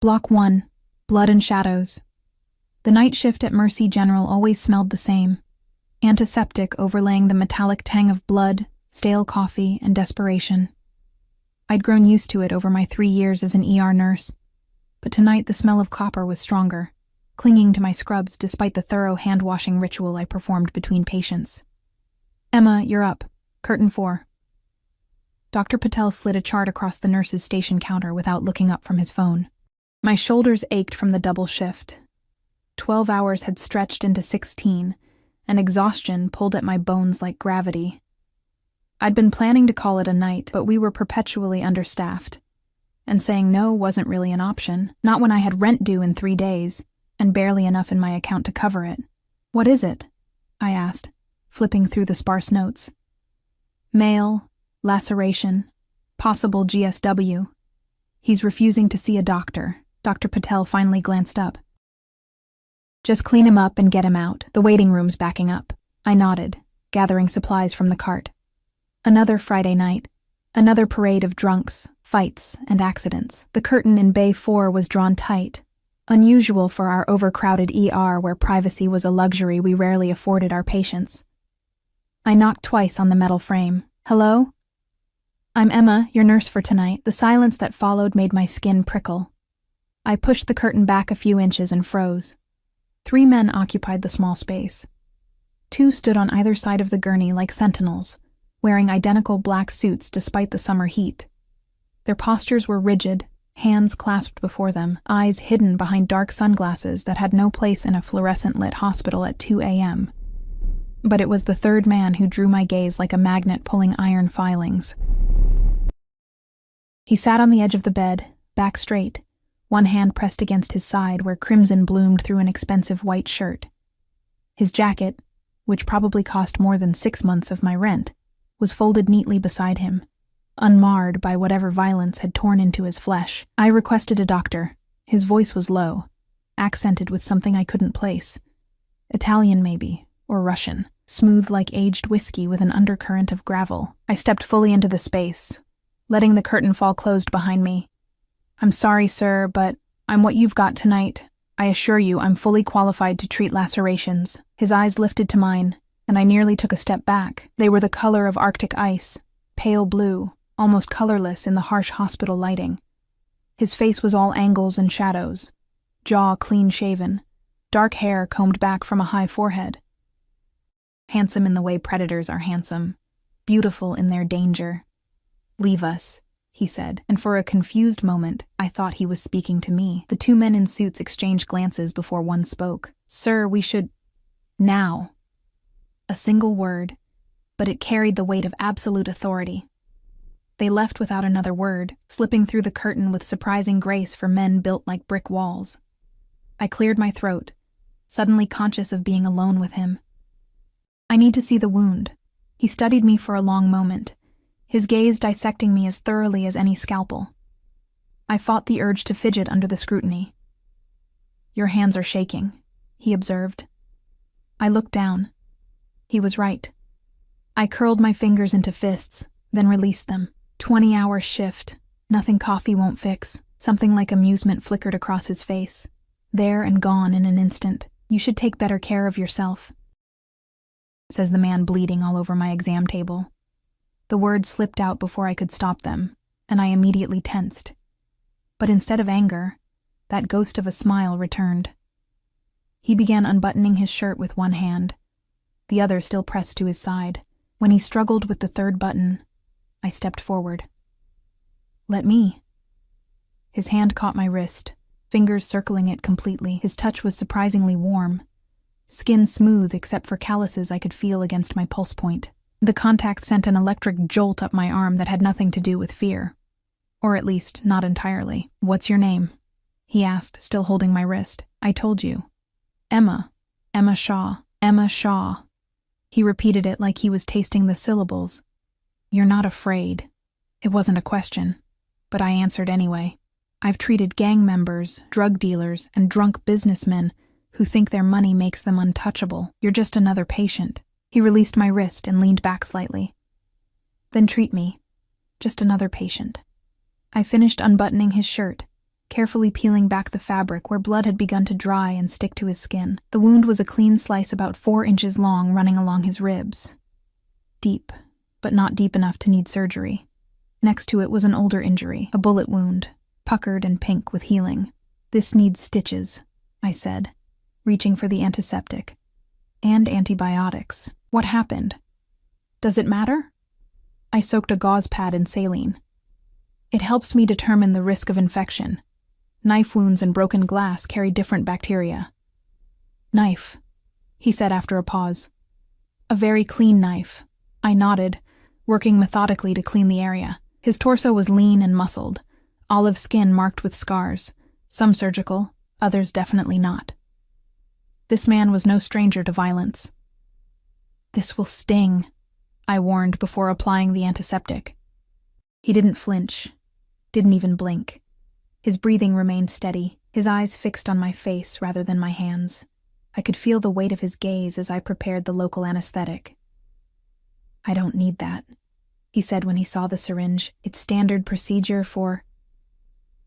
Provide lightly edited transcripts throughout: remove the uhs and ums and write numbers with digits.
Block 1. Blood and Shadows. The night shift at Mercy General always smelled the same. Antiseptic overlaying the metallic tang of blood, stale coffee, and desperation. I'd grown used to it over my 3 years as an ER nurse, but tonight the smell of copper was stronger, clinging to my scrubs despite the thorough hand-washing ritual I performed between patients. Emma, you're up. Curtain 4. Dr. Patel slid a chart across the nurse's station counter without looking up from his phone. My shoulders ached from the double shift. 12 hours had stretched into 16, and exhaustion pulled at my bones like gravity. I'd been planning to call it a night, but we were perpetually understaffed. And saying no wasn't really an option, not when I had rent due in 3 days, and barely enough in my account to cover it. What is it? I asked, flipping through the sparse notes. Mail, laceration, possible GSW. He's refusing to see a doctor. Dr. Patel finally glanced up. Just clean him up and get him out. The waiting room's backing up. I nodded, gathering supplies from the cart. Another Friday night. Another parade of drunks, fights, and accidents. The curtain in Bay 4 was drawn tight, unusual for our overcrowded ER where privacy was a luxury we rarely afforded our patients. I knocked twice on the metal frame. Hello? I'm Emma, your nurse for tonight. The silence that followed made my skin prickle. I pushed the curtain back a few inches and froze. 3 men occupied the small space. 2 stood on either side of the gurney like sentinels, wearing identical black suits despite the summer heat. Their postures were rigid, hands clasped before them, eyes hidden behind dark sunglasses that had no place in a fluorescent-lit hospital at 2 a.m. But it was the third man who drew my gaze like a magnet pulling iron filings. He sat on the edge of the bed, back straight, one hand pressed against his side where crimson bloomed through an expensive white shirt. His jacket, which probably cost more than 6 months of my rent, was folded neatly beside him, unmarred by whatever violence had torn into his flesh. I requested a doctor. His voice was low, accented with something I couldn't place. Italian maybe, or Russian, smooth like aged whiskey with an undercurrent of gravel. I stepped fully into the space, letting the curtain fall closed behind me. I'm sorry, sir, but I'm what you've got tonight. I assure you I'm fully qualified to treat lacerations. His eyes lifted to mine, and I nearly took a step back. They were the color of Arctic ice, pale blue, almost colorless in the harsh hospital lighting. His face was all angles and shadows, jaw clean-shaven, dark hair combed back from a high forehead. Handsome in the way predators are handsome, beautiful in their danger. Leave us, he said, and for a confused moment, I thought he was speaking to me. The 2 men in suits exchanged glances before one spoke. Sir, we should... Now. A single word, but it carried the weight of absolute authority. They left without another word, slipping through the curtain with surprising grace for men built like brick walls. I cleared my throat, suddenly conscious of being alone with him. I need to see the wound. He studied me for a long moment, his gaze dissecting me as thoroughly as any scalpel. I fought the urge to fidget under the scrutiny. Your hands are shaking, he observed. I looked down. He was right. I curled my fingers into fists, then released them. 20-hour shift. Nothing coffee won't fix. Something like amusement flickered across his face. There and gone in an instant. You should take better care of yourself, says the man bleeding all over my exam table. The words slipped out before I could stop them, and I immediately tensed. But instead of anger, that ghost of a smile returned. He began unbuttoning his shirt with one hand, the other still pressed to his side. When he struggled with the third button, I stepped forward. Let me. His hand caught my wrist, fingers circling it completely. His touch was surprisingly warm, skin smooth except for calluses I could feel against my pulse point. The contact sent an electric jolt up my arm that had nothing to do with fear. Or at least, not entirely. What's your name? He asked, still holding my wrist. I told you. Emma. Emma Shaw. Emma Shaw. He repeated it like he was tasting the syllables. You're not afraid. It wasn't a question, but I answered anyway. I've treated gang members, drug dealers, and drunk businessmen who think their money makes them untouchable. You're just another patient. He released my wrist and leaned back slightly. Then treat me. Just another patient. I finished unbuttoning his shirt, carefully peeling back the fabric where blood had begun to dry and stick to his skin. The wound was a clean slice about 4 inches long running along his ribs. Deep, but not deep enough to need surgery. Next to it was an older injury, a bullet wound, puckered and pink with healing. "This needs stitches," I said, reaching for the antiseptic. "And antibiotics. What happened? Does it matter?" I soaked a gauze pad in saline. "It helps me determine the risk of infection. Knife wounds and broken glass carry different bacteria." "Knife," he said after a pause. "A very clean knife." I nodded, working methodically to clean the area. His torso was lean and muscled, olive skin marked with scars, some surgical, others definitely not. This man was no stranger to violence. "This will sting," I warned before applying the antiseptic. He didn't flinch, didn't even blink. His breathing remained steady, his eyes fixed on my face rather than my hands. I could feel the weight of his gaze as I prepared the local anesthetic. "I don't need that," he said when he saw the syringe. "It's standard procedure for—"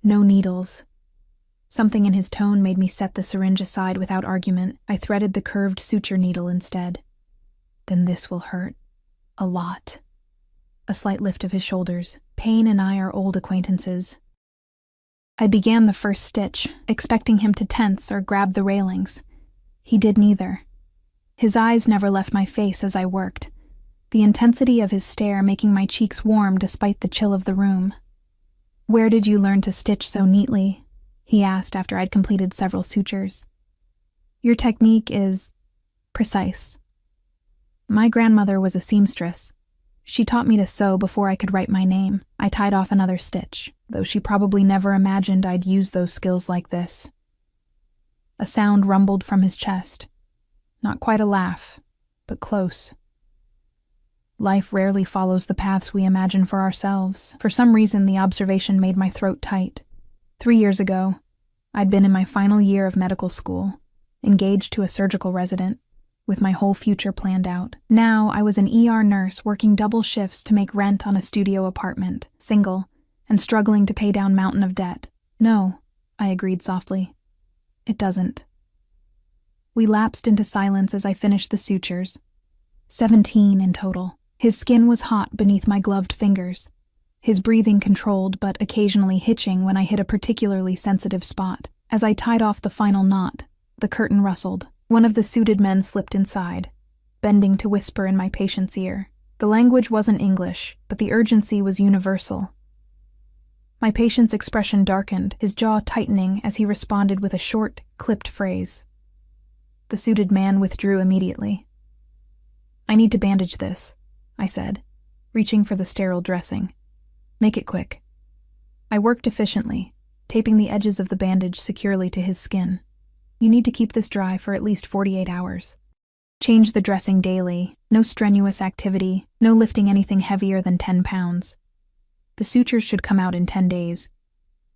"No needles." Something in his tone made me set the syringe aside without argument. I threaded the curved suture needle instead. "Then this will hurt. A lot." A slight lift of his shoulders. "Pain and I are old acquaintances." I began the first stitch, expecting him to tense or grab the railings. He did neither. His eyes never left my face as I worked, the intensity of his stare making my cheeks warm despite the chill of the room. "Where did you learn to stitch so neatly?" he asked after I'd completed several sutures. "Your technique is precise." My grandmother was a seamstress. She taught me to sew before I could write my name. I tied off another stitch, though she probably never imagined I'd use those skills like this. A sound rumbled from his chest. Not quite a laugh, but close. Life rarely follows the paths we imagine for ourselves. For some reason, the observation made my throat tight. 3 years ago, I'd been in my final year of medical school, engaged to a surgical resident, with my whole future planned out. Now I was an ER nurse working double shifts to make rent on a studio apartment, single, and struggling to pay down mountain of debt. "No," I agreed softly. "It doesn't." We lapsed into silence as I finished the sutures. 17 in total. His skin was hot beneath my gloved fingers, his breathing controlled but occasionally hitching when I hit a particularly sensitive spot. As I tied off the final knot, the curtain rustled. One of the suited men slipped inside, bending to whisper in my patient's ear. The language wasn't English, but the urgency was universal. My patient's expression darkened, his jaw tightening as he responded with a short, clipped phrase. The suited man withdrew immediately. "I need to bandage this," I said, reaching for the sterile dressing. "Make it quick." I worked efficiently, taping the edges of the bandage securely to his skin. "You need to keep this dry for at least 48 hours. Change the dressing daily, no strenuous activity, no lifting anything heavier than 10 pounds. The sutures should come out in 10 days.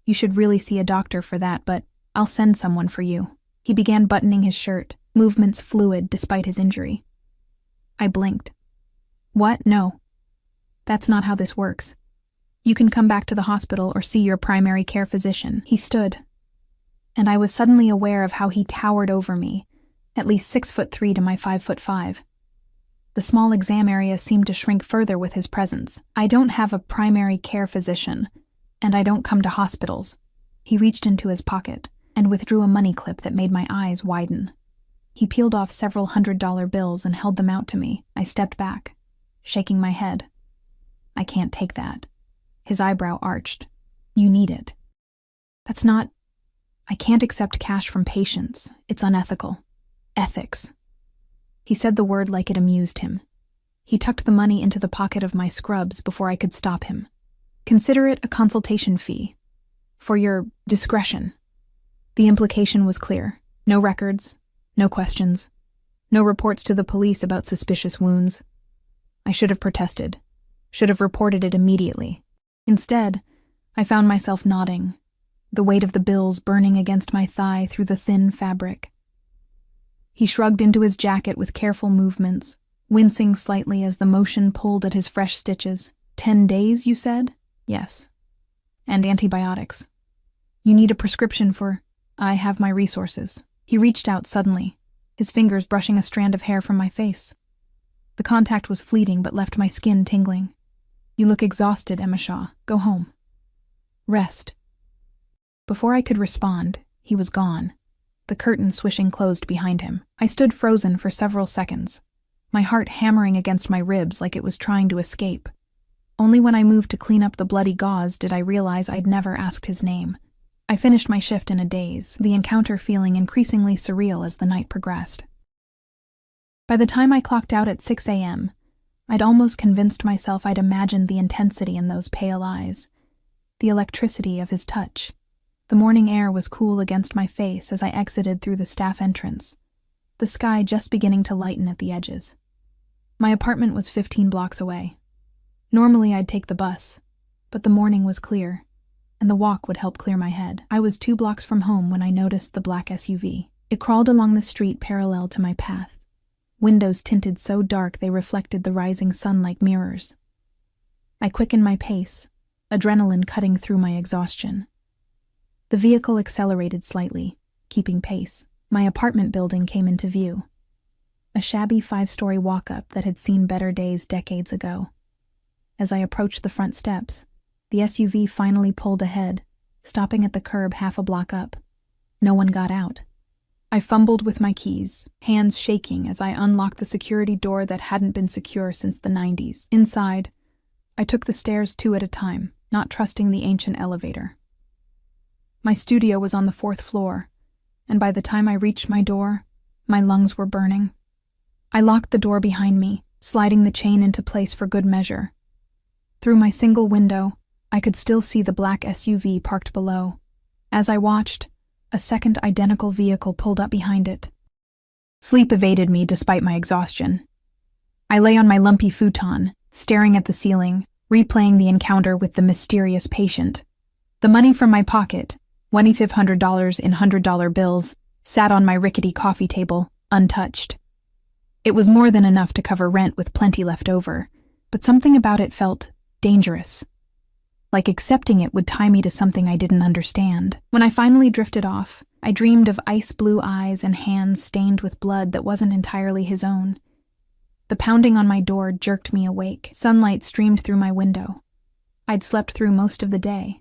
You should really see a doctor for that, but I'll send someone for you." He began buttoning his shirt, movements fluid despite his injury. I blinked. "What? No. That's not how this works. You can come back to the hospital or see your primary care physician." He stood, and I was suddenly aware of how he towered over me, at least 6'3" to my 5'5". The small exam area seemed to shrink further with his presence. "I don't have a primary care physician, and I don't come to hospitals." He reached into his pocket and withdrew a money clip that made my eyes widen. He peeled off several $100 bills and held them out to me. I stepped back, shaking my head. "I can't take that." His eyebrow arched. "You need it." "That's not... I can't accept cash from patients. It's unethical." "Ethics." He said the word like it amused him. He tucked the money into the pocket of my scrubs before I could stop him. "Consider it a consultation fee. For your discretion." The implication was clear. No records, no questions, no reports to the police about suspicious wounds. I should have protested, should have reported it immediately. Instead, I found myself nodding, the weight of the bills burning against my thigh through the thin fabric. He shrugged into his jacket with careful movements, wincing slightly as the motion pulled at his fresh stitches. 10 days, you said?" "Yes. And antibiotics." You need a prescription for... I have my resources. He reached out suddenly, his fingers brushing a strand of hair from my face. The contact was fleeting but left my skin tingling. You look exhausted, Emma Shaw. Go home. Rest. Before I could respond, he was gone, the curtain swishing closed behind him. I stood frozen for several seconds, my heart hammering against my ribs like it was trying to escape. Only when I moved to clean up the bloody gauze did I realize I'd never asked his name. I finished my shift in a daze, the encounter feeling increasingly surreal as the night progressed. By the time I clocked out at 6 a.m., I'd almost convinced myself I'd imagined the intensity in those pale eyes, the electricity of his touch. The morning air was cool against my face as I exited through the staff entrance, the sky just beginning to lighten at the edges. My apartment was 15 blocks away. Normally I'd take the bus, but the morning was clear, and the walk would help clear my head. I was 2 blocks from home when I noticed the black SUV. It crawled along the street parallel to my path, windows tinted so dark they reflected the rising sun like mirrors. I quickened my pace, adrenaline cutting through my exhaustion. The vehicle accelerated slightly, keeping pace. My apartment building came into view, a shabby 5-story walk-up that had seen better days decades ago. As I approached the front steps, the SUV finally pulled ahead, stopping at the curb half a block up. No one got out. I fumbled with my keys, hands shaking as I unlocked the security door that hadn't been secure since the 90s. Inside, I took the stairs 2 at a time, not trusting the ancient elevator. My studio was on the 4th floor, and by the time I reached my door, my lungs were burning. I locked the door behind me, sliding the chain into place for good measure. Through my single window, I could still see the black SUV parked below. As I watched, a second identical vehicle pulled up behind it. Sleep evaded me despite my exhaustion. I lay on my lumpy futon, staring at the ceiling, replaying the encounter with the mysterious patient. The money from my pocket, $2,500 in $100 bills, sat on my rickety coffee table, untouched. It was more than enough to cover rent with plenty left over, but something about it felt dangerous. Like accepting it would tie me to something I didn't understand. When I finally drifted off, I dreamed of ice-blue eyes and hands stained with blood that wasn't entirely his own. The pounding on my door jerked me awake. Sunlight streamed through my window. I'd slept through most of the day.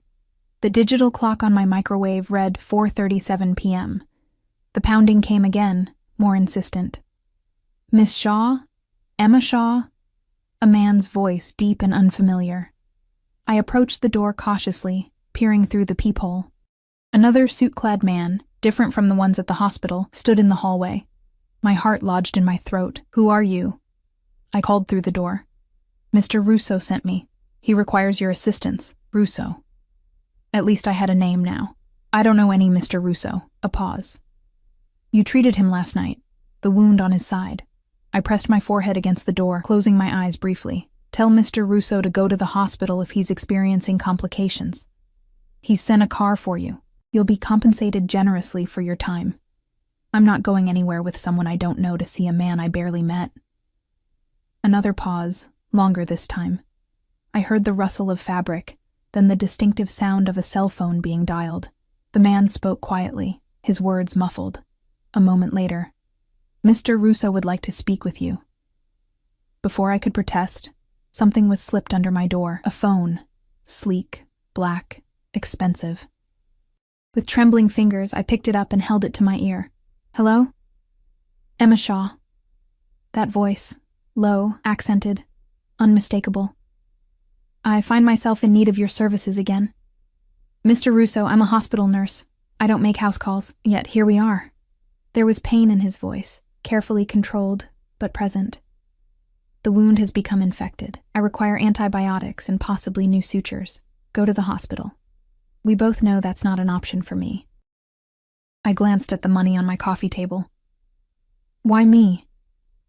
The digital clock on my microwave read 4:37 p.m. The pounding came again, more insistent. Miss Shaw? Emma Shaw? A man's voice, deep and unfamiliar. I approached the door cautiously, peering through the peephole. Another suit-clad man, different from the ones at the hospital, stood in the hallway. My heart lodged in my throat. Who are you? I called through the door. Mr. Russo sent me. He requires your assistance. Russo. At least I had a name now. I don't know any Mr. Russo. A pause. You treated him last night. The wound on his side. I pressed my forehead against the door, closing my eyes briefly. Tell Mr. Russo to go to the hospital if he's experiencing complications. He's sent a car for you. You'll be compensated generously for your time. I'm not going anywhere with someone I don't know to see a man I barely met. Another pause, longer this time. I heard the rustle of fabric, then the distinctive sound of a cell phone being dialed. The man spoke quietly, his words muffled. A moment later, Mr. Russo would like to speak with you. Before I could protest, something was slipped under my door. A phone. Sleek, black, expensive. With trembling fingers, I picked it up and held it to my ear. Hello? Emma Shaw. That voice, low, accented, unmistakable. I find myself in need of your services again. Mr. Russo, I'm a hospital nurse. I don't make house calls, yet here we are. There was pain in his voice, carefully controlled, but present. The wound has become infected. I require antibiotics and possibly new sutures. Go to the hospital. We both know that's not an option for me. I glanced at the money on my coffee table. Why me?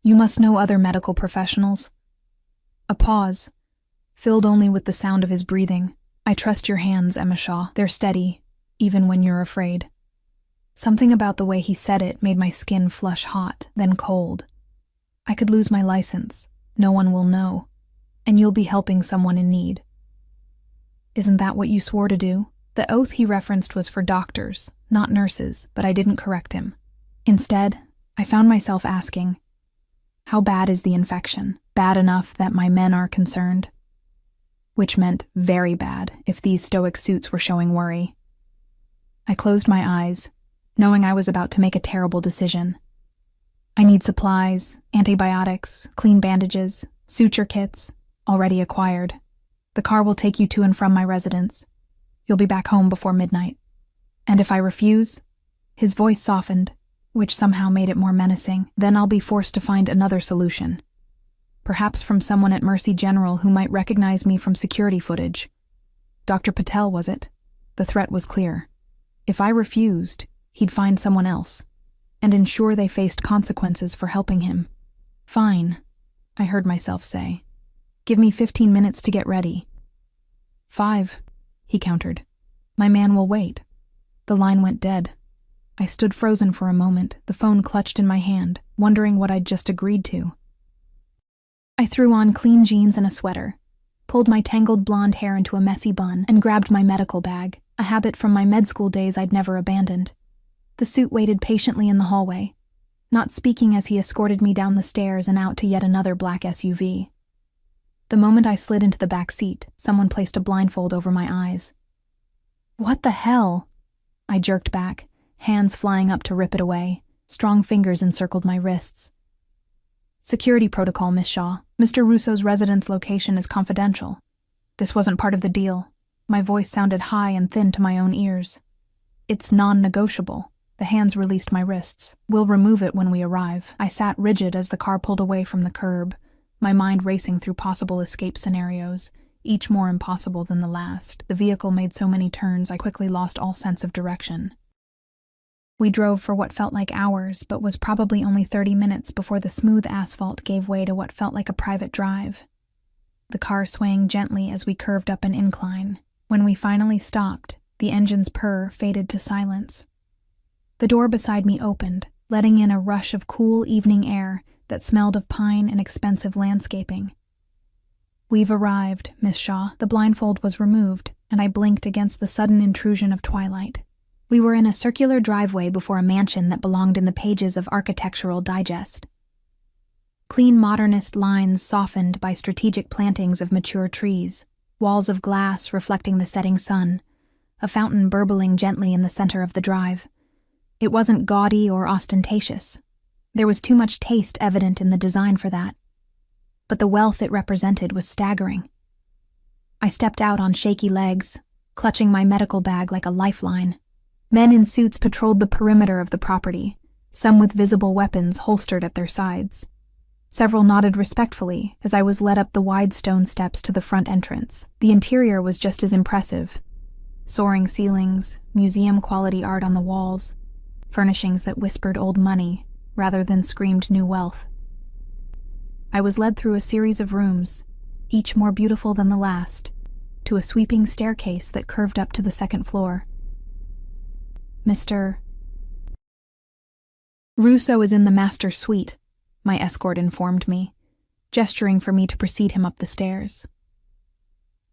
You must know other medical professionals. A pause, filled only with the sound of his breathing. I trust your hands, Emma Shaw. They're steady, even when you're afraid. Something about the way he said it made my skin flush hot, then cold. I could lose my license. No one will know, and you'll be helping someone in need. Isn't that what you swore to do? The oath he referenced was for doctors, not nurses, but I didn't correct him. Instead, I found myself asking, how bad is the infection? Bad enough that my men are concerned? Which meant very bad if these stoic suits were showing worry. I closed my eyes, knowing I was about to make a terrible decision. I need supplies, antibiotics, clean bandages, suture kits, already acquired. The car will take you to and from my residence. You'll be back home before midnight. And if I refuse, his voice softened, which somehow made it more menacing, then I'll be forced to find another solution. Perhaps from someone at Mercy General who might recognize me from security footage. Dr. Patel, was it? The threat was clear. If I refused, he'd find someone else, and ensure they faced consequences for helping him. Fine, I heard myself say. Give me 15 minutes to get ready. 5, he countered. My man will wait. The line went dead. I stood frozen for a moment, the phone clutched in my hand, wondering what I'd just agreed to. I threw on clean jeans and a sweater, pulled my tangled blonde hair into a messy bun, and grabbed my medical bag, a habit from my med school days I'd never abandoned. The suit waited patiently in the hallway, not speaking as he escorted me down the stairs and out to yet another black SUV. The moment I slid into the back seat, someone placed a blindfold over my eyes. What the hell? I jerked back, hands flying up to rip it away. Strong fingers encircled my wrists. Security protocol, Miss Shaw. Mr. Russo's residence location is confidential. This wasn't part of the deal. My voice sounded high and thin to my own ears. It's non-negotiable. The hands released my wrists. We'll remove it when we arrive. I sat rigid as the car pulled away from the curb, my mind racing through possible escape scenarios, each more impossible than the last. The vehicle made so many turns I quickly lost all sense of direction. We drove for what felt like hours, but was probably only 30 minutes before the smooth asphalt gave way to what felt like a private drive. The car swaying gently as we curved up an incline. When we finally stopped, the engine's purr faded to silence. The door beside me opened, letting in a rush of cool evening air that smelled of pine and expensive landscaping. We've arrived, Miss Shaw. The blindfold was removed, and I blinked against the sudden intrusion of twilight. We were in a circular driveway before a mansion that belonged in the pages of Architectural Digest. Clean modernist lines softened by strategic plantings of mature trees, walls of glass reflecting the setting sun, a fountain burbling gently in the center of the drive. It wasn't gaudy or ostentatious. There was too much taste evident in the design for that. But the wealth it represented was staggering. I stepped out on shaky legs, clutching my medical bag like a lifeline. Men in suits patrolled the perimeter of the property, some with visible weapons holstered at their sides. Several nodded respectfully as I was led up the wide stone steps to the front entrance. The interior was just as impressive. Soaring ceilings, museum-quality art on the walls, furnishings that whispered old money rather than screamed new wealth. I was led through a series of rooms, each more beautiful than the last, to a sweeping staircase that curved up to the second floor. Mr. Russo is in the master suite, my escort informed me, gesturing for me to precede him up the stairs.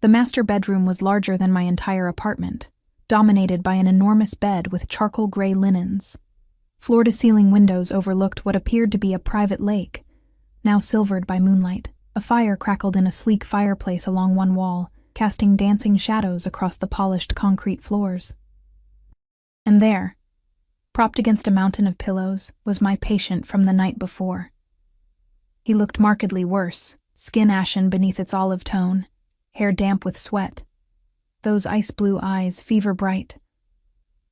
The master bedroom was larger than my entire apartment, dominated by an enormous bed with charcoal gray linens. Floor-to-ceiling windows overlooked what appeared to be a private lake, now silvered by moonlight. A fire crackled in a sleek fireplace along one wall, casting dancing shadows across the polished concrete floors. And there, propped against a mountain of pillows, was my patient from the night before. He looked markedly worse, skin ashen beneath its olive tone, hair damp with sweat, those ice-blue eyes fever-bright.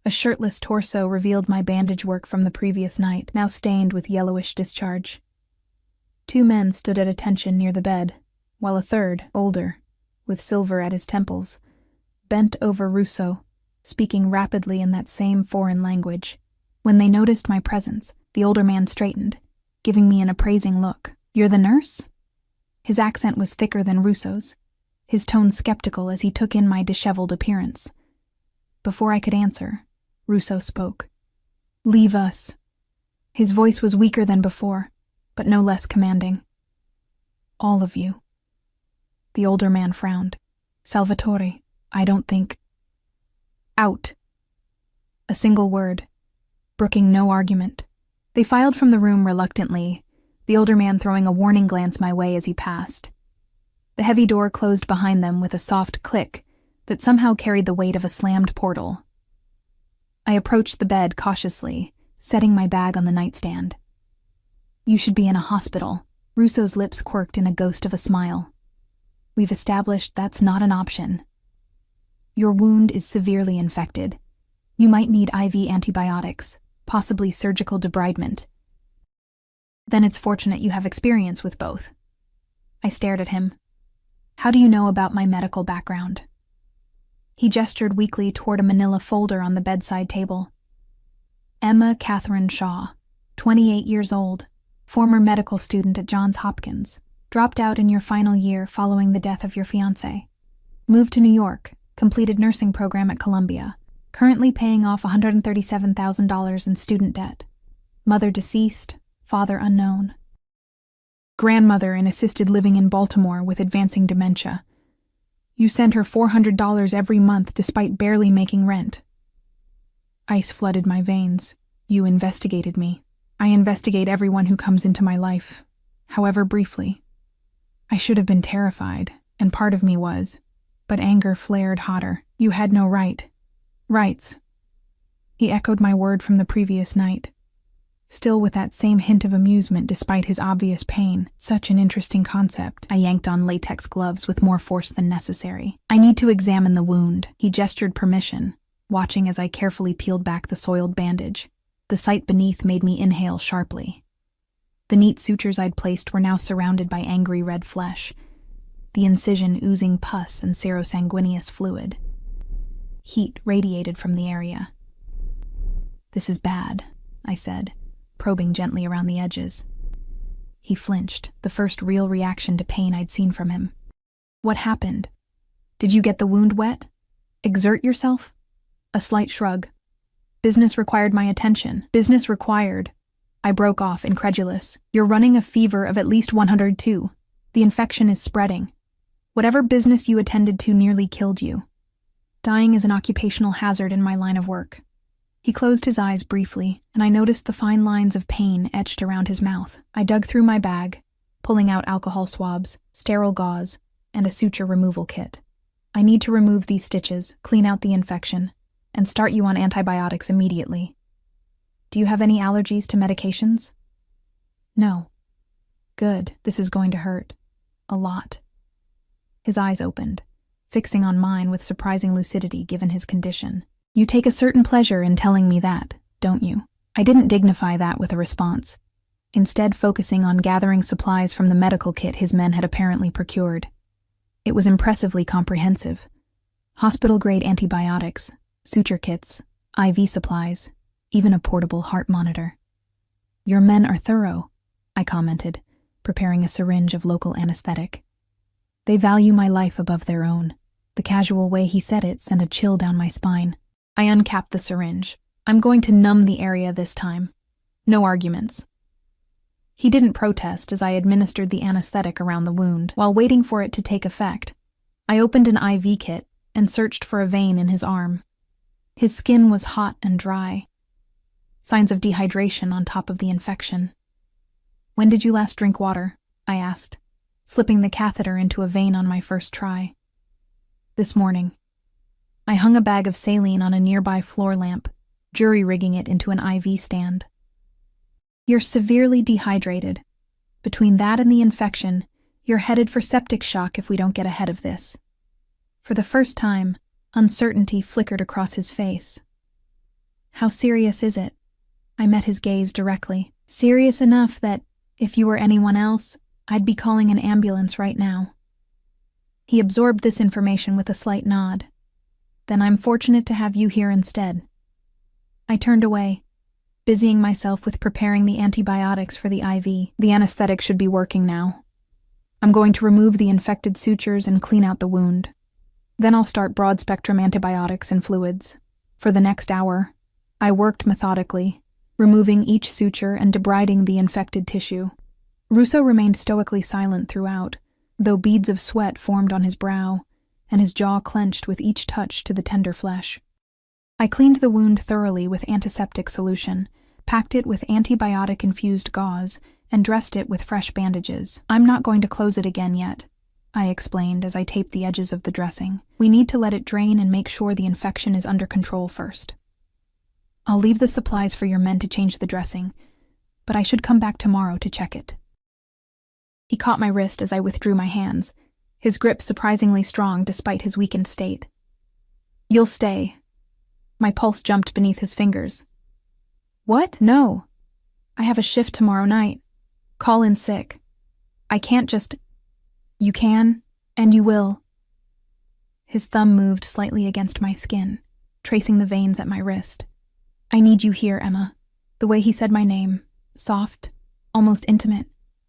A shirtless torso revealed my bandage work from the previous night, now stained with yellowish discharge. 2 men stood at attention near the bed, while a third, older, with silver at his temples, bent over Russo, speaking rapidly in that same foreign language. When they noticed my presence, the older man straightened, giving me an appraising look. "You're the nurse?" His accent was thicker than Russo's, his tone skeptical as he took in my disheveled appearance. Before I could answer, Russo spoke. "Leave us." His voice was weaker than before, but no less commanding. "All of you." The older man frowned. "Salvatore, I don't think..." Out. A single word, brooking no argument. They filed from the room reluctantly, the older man throwing a warning glance my way as he passed. The heavy door closed behind them with a soft click that somehow carried the weight of a slammed portal. I approached the bed cautiously, setting my bag on the nightstand. You should be in a hospital. Russo's lips quirked in a ghost of a smile. We've established that's not an option. Your wound is severely infected. You might need IV antibiotics, possibly surgical debridement. Then it's fortunate you have experience with both. I stared at him. How do you know about my medical background? He gestured weakly toward a manila folder on the bedside table. Emma Catherine Shaw, 28 years old, former medical student at Johns Hopkins, dropped out in your final year following the death of your fiancé. Moved to New York, completed nursing program at Columbia, currently paying off $137,000 in student debt. Mother deceased, father unknown. Grandmother in assisted living in Baltimore with advancing dementia. You sent her $400 every month despite barely making rent. Ice flooded my veins. You investigated me. I investigate everyone who comes into my life, however briefly. I should have been terrified, and part of me was, but anger flared hotter. You had no rights. He echoed my word from the previous night, still with that same hint of amusement despite his obvious pain. Such an interesting concept. I yanked on latex gloves with more force than necessary. I need to examine the wound. He gestured permission, watching as I carefully peeled back the soiled bandage. The sight beneath made me inhale sharply. The neat sutures I'd placed were now surrounded by angry red flesh, the incision oozing pus and serosanguineous fluid. Heat radiated from the area. This is bad, I said, probing gently around the edges. He flinched, the first real reaction to pain I'd seen from him. What happened? Did you get the wound wet? Exert yourself? A slight shrug. Business required my attention. Business required. I broke off, incredulous. You're running a fever of at least 102. The infection is spreading. Whatever business you attended to nearly killed you. Dying is an occupational hazard in my line of work. He closed his eyes briefly, and I noticed the fine lines of pain etched around his mouth. I dug through my bag, pulling out alcohol swabs, sterile gauze, and a suture removal kit. I need to remove these stitches, clean out the infection, and start you on antibiotics immediately. Do you have any allergies to medications? No. Good, this is going to hurt. A lot. His eyes opened, fixing on mine with surprising lucidity given his condition. You take a certain pleasure in telling me that, don't you? I didn't dignify that with a response, instead focusing on gathering supplies from the medical kit his men had apparently procured. It was impressively comprehensive. Hospital-grade antibiotics, suture kits, IV supplies, even a portable heart monitor. Your men are thorough, I commented, preparing a syringe of local anesthetic. They value my life above their own. The casual way he said it sent a chill down my spine. I uncapped the syringe. I'm going to numb the area this time. No arguments. He didn't protest as I administered the anesthetic around the wound. While waiting for it to take effect, I opened an IV kit and searched for a vein in his arm. His skin was hot and dry. Signs of dehydration on top of the infection. When did you last drink water? I asked, slipping the catheter into a vein on my first try. This morning. I hung a bag of saline on a nearby floor lamp, jury-rigging it into an IV stand. You're severely dehydrated. Between that and the infection, you're headed for septic shock if we don't get ahead of this. For the first time, uncertainty flickered across his face. How serious is it? I met his gaze directly. Serious enough that, if you were anyone else, I'd be calling an ambulance right now. He absorbed this information with a slight nod. Then I'm fortunate to have you here instead. I turned away, busying myself with preparing the antibiotics for the IV. The anesthetic should be working now. I'm going to remove the infected sutures and clean out the wound. Then I'll start broad-spectrum antibiotics and fluids. For the next hour, I worked methodically, removing each suture and debriding the infected tissue. Russo remained stoically silent throughout, though beads of sweat formed on his brow, and his jaw clenched with each touch to the tender flesh. I cleaned the wound thoroughly with antiseptic solution, packed it with antibiotic-infused gauze, and dressed it with fresh bandages. I'm not going to close it again yet, I explained as I taped the edges of the dressing. We need to let it drain and make sure the infection is under control first. I'll leave the supplies for your men to change the dressing, but I should come back tomorrow to check it. He caught my wrist as I withdrew my hands, his grip surprisingly strong despite his weakened state. You'll stay. My pulse jumped beneath his fingers. What? No. I have a shift tomorrow night. Call in sick. I can't just... You can, and you will. His thumb moved slightly against my skin, tracing the veins at my wrist. I need you here, Emma. The way he said my name, soft, almost intimate,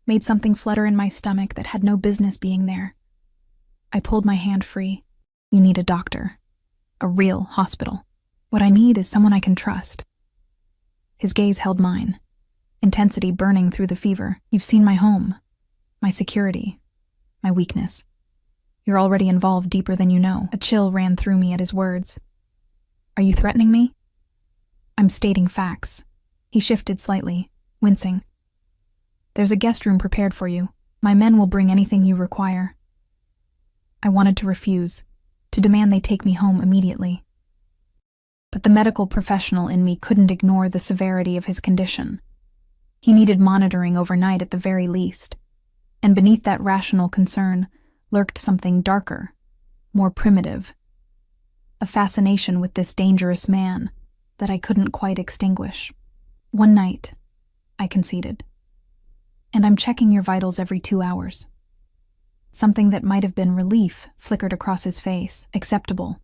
made something flutter in my stomach that had no business being there. I pulled my hand free. You need a doctor. A real hospital. What I need is someone I can trust. His gaze held mine, intensity burning through the fever. You've seen my home, my security, my weakness. You're already involved deeper than you know. A chill ran through me at his words. Are you threatening me? I'm stating facts. He shifted slightly, wincing. There's a guest room prepared for you. My men will bring anything you require. I wanted to refuse, to demand they take me home immediately. But the medical professional in me couldn't ignore the severity of his condition. He needed monitoring overnight at the very least, and beneath that rational concern lurked something darker, more primitive. A fascination with this dangerous man that I couldn't quite extinguish. One night, I conceded. And I'm checking your vitals every 2 hours. Something that might have been relief flickered across his face. Acceptable.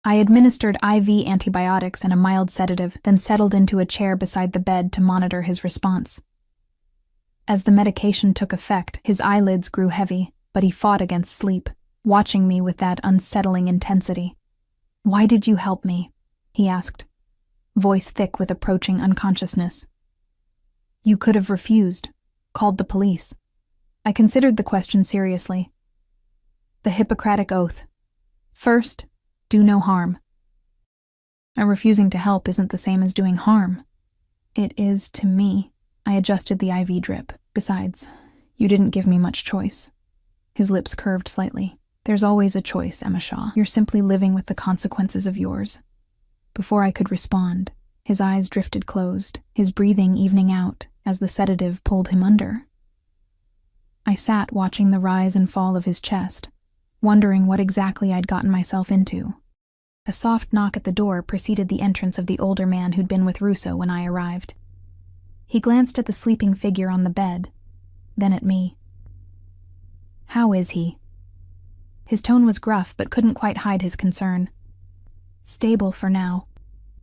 I administered IV antibiotics and a mild sedative, then settled into a chair beside the bed to monitor his response. As the medication took effect, his eyelids grew heavy, but he fought against sleep, watching me with that unsettling intensity. Why did you help me? He asked, voice thick with approaching unconsciousness. You could have refused, called the police. I considered the question seriously. The Hippocratic Oath. First, do no harm. Refusing to help isn't the same as doing harm. It is to me. I adjusted the IV drip. Besides, you didn't give me much choice. His lips curved slightly. There's always a choice, Emma Shaw. You're simply living with the consequences of yours. Before I could respond, his eyes drifted closed, his breathing evening out as the sedative pulled him under. I sat watching the rise and fall of his chest, wondering what exactly I'd gotten myself into. A soft knock at the door preceded the entrance of the older man who'd been with Russo when I arrived. He glanced at the sleeping figure on the bed, then at me. How is he? His tone was gruff but couldn't quite hide his concern. Stable for now.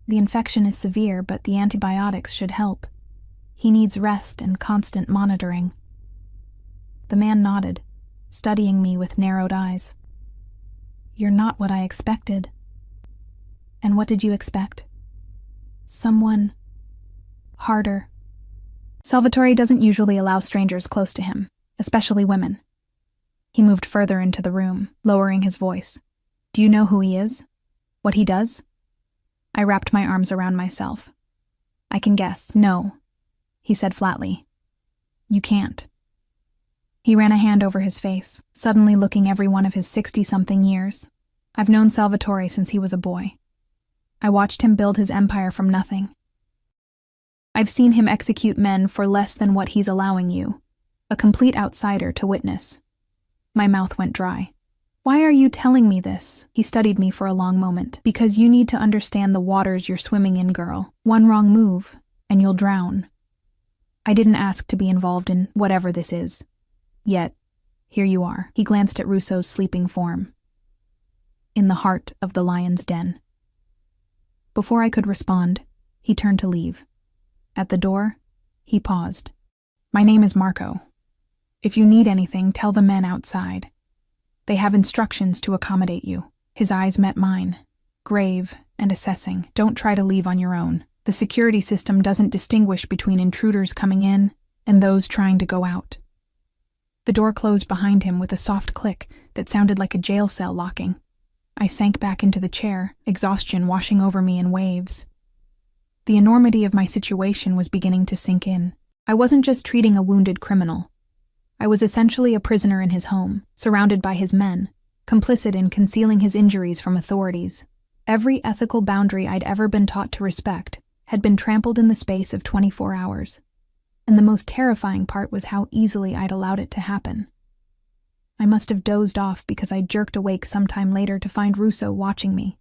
The infection is severe, but the antibiotics should help. He needs rest and constant monitoring. The man nodded, studying me with narrowed eyes. You're not what I expected. And what did you expect? Someone harder. Salvatore doesn't usually allow strangers close to him, especially women. He moved further into the room, lowering his voice. Do you know who he is? What he does? I wrapped my arms around myself. I can guess. No, he said flatly. You can't. He ran a hand over his face, suddenly looking every one of his 60-something years. I've known Salvatore since he was a boy. I watched him build his empire from nothing. I've seen him execute men for less than what he's allowing you, a complete outsider to witness. My mouth went dry. Why are you telling me this? He studied me for a long moment. Because you need to understand the waters you're swimming in, girl. One wrong move, and you'll drown. I didn't ask to be involved in whatever this is. Yet, here you are. He glanced at Russo's sleeping form. In the heart of the lion's den. Before I could respond, he turned to leave. At the door, he paused. My name is Marco. If you need anything, tell the men outside. They have instructions to accommodate you. His eyes met mine, grave and assessing. Don't try to leave on your own. The security system doesn't distinguish between intruders coming in and those trying to go out. The door closed behind him with a soft click that sounded like a jail cell locking. I sank back into the chair, exhaustion washing over me in waves. The enormity of my situation was beginning to sink in. I wasn't just treating a wounded criminal. I was essentially a prisoner in his home, surrounded by his men, complicit in concealing his injuries from authorities. Every ethical boundary I'd ever been taught to respect had been trampled in the space of 24 hours. And the most terrifying part was how easily I'd allowed it to happen. I must have dozed off because I jerked awake sometime later to find Russo watching me,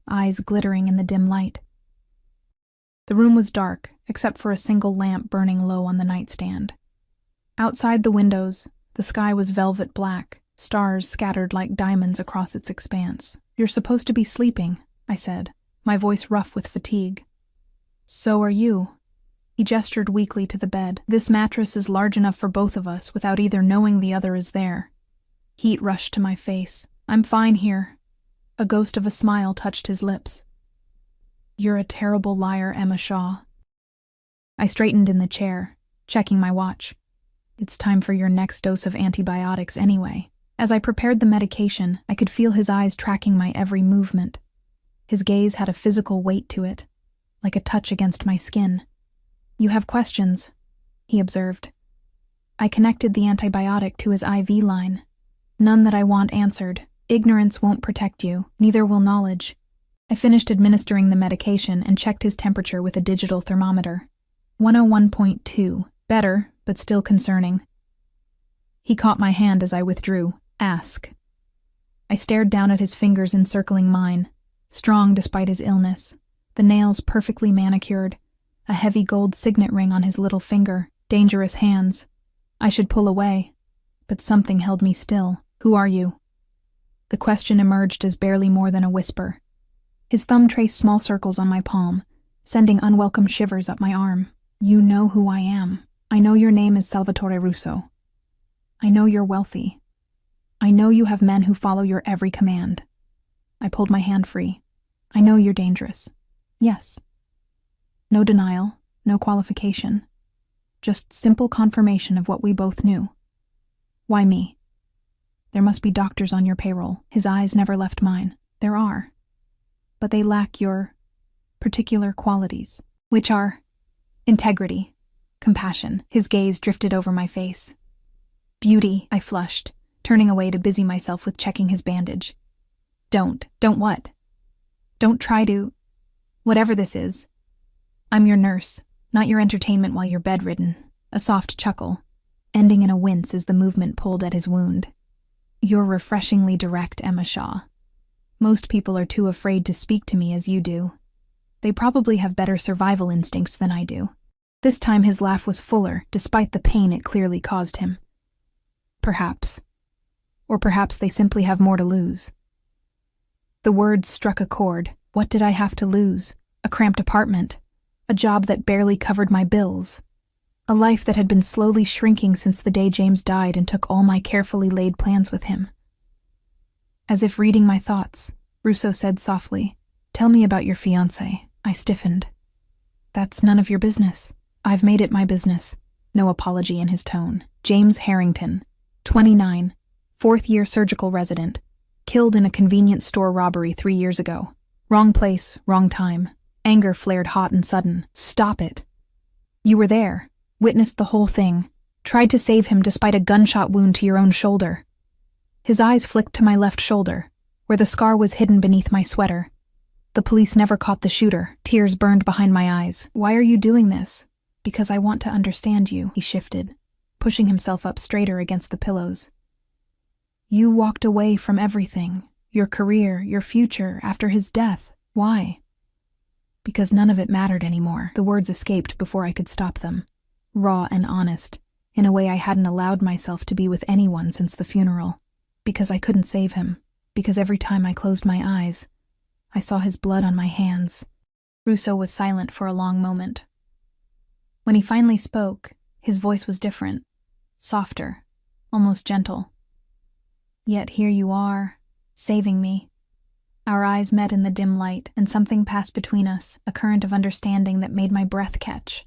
eyes glittering in the dim light. The room was dark, except for a single lamp burning low on the nightstand. Outside the windows, the sky was velvet black, stars scattered like diamonds across its expanse. "You're supposed to be sleeping," I said, my voice rough with fatigue. "So are you." He gestured weakly to the bed. "This mattress is large enough for both of us without either knowing the other is there." Heat rushed to my face. "I'm fine here." A ghost of a smile touched his lips. "You're a terrible liar, Emma Shaw." I straightened in the chair, checking my watch. "It's time for your next dose of antibiotics anyway." As I prepared the medication, I could feel his eyes tracking my every movement. His gaze had a physical weight to it, like a touch against my skin. "You have questions," he observed. I connected the antibiotic to his IV line. "None that I want answered. Ignorance won't protect you, neither will knowledge." I finished administering the medication and checked his temperature with a digital thermometer. 101.2. Better, but still concerning. He caught my hand as I withdrew. "Ask." I stared down at his fingers encircling mine, strong despite his illness, the nails perfectly manicured, a heavy gold signet ring on his little finger, dangerous hands. I should pull away, but something held me still. "Who are you?" The question emerged as barely more than a whisper. His thumb traced small circles on my palm, sending unwelcome shivers up my arm. "You know who I am. I know your name is Salvatore Russo. I know you're wealthy. I know you have men who follow your every command." I pulled my hand free. "I know you're dangerous. Yes." No denial, no qualification. Just simple confirmation of what we both knew. "Why me?" "There must be doctors on your payroll." His eyes never left mine. "There are. But they lack your particular qualities." "Which are?" "Integrity. Compassion." His gaze drifted over my face. "Beauty," I flushed, turning away to busy myself with checking his bandage. Don't what?" "Don't try to... whatever this is. I'm your nurse, not your entertainment while you're bedridden." A soft chuckle, ending in a wince as the movement pulled at his wound. "You're refreshingly direct, Emma Shaw. Most people are too afraid to speak to me as you do. They probably have better survival instincts than I do." This time his laugh was fuller, despite the pain it clearly caused him. "Perhaps. Or perhaps they simply have more to lose." The words struck a chord. What did I have to lose? A cramped apartment, a job that barely covered my bills, a life that had been slowly shrinking since the day James died and took all my carefully laid plans with him. As if reading my thoughts, Russo said softly, "Tell me about your fiancé." I stiffened. "That's none of your business." "I've made it my business." No apology in his tone. "James Harrington, 29, fourth-year surgical resident, killed in a convenience store robbery 3 years ago. Wrong place, wrong time." Anger flared hot and sudden. "Stop it. You were there, witnessed the whole thing, tried to save him despite a gunshot wound to your own shoulder." His eyes flicked to my left shoulder, where the scar was hidden beneath my sweater. "The police never caught the shooter." Tears burned behind my eyes. "Why are you doing this?" "Because I want to understand you." He shifted, pushing himself up straighter against the pillows. "You walked away from everything, your career, your future, after his death. Why?" "Because none of it mattered anymore." The words escaped before I could stop them. Raw and honest, in a way I hadn't allowed myself to be with anyone since the funeral. Because I couldn't save him. Because every time I closed my eyes, I saw his blood on my hands. Russo was silent for a long moment. When he finally spoke, his voice was different, softer, almost gentle. "Yet here you are, saving me." Our eyes met in the dim light, and something passed between us, a current of understanding that made my breath catch.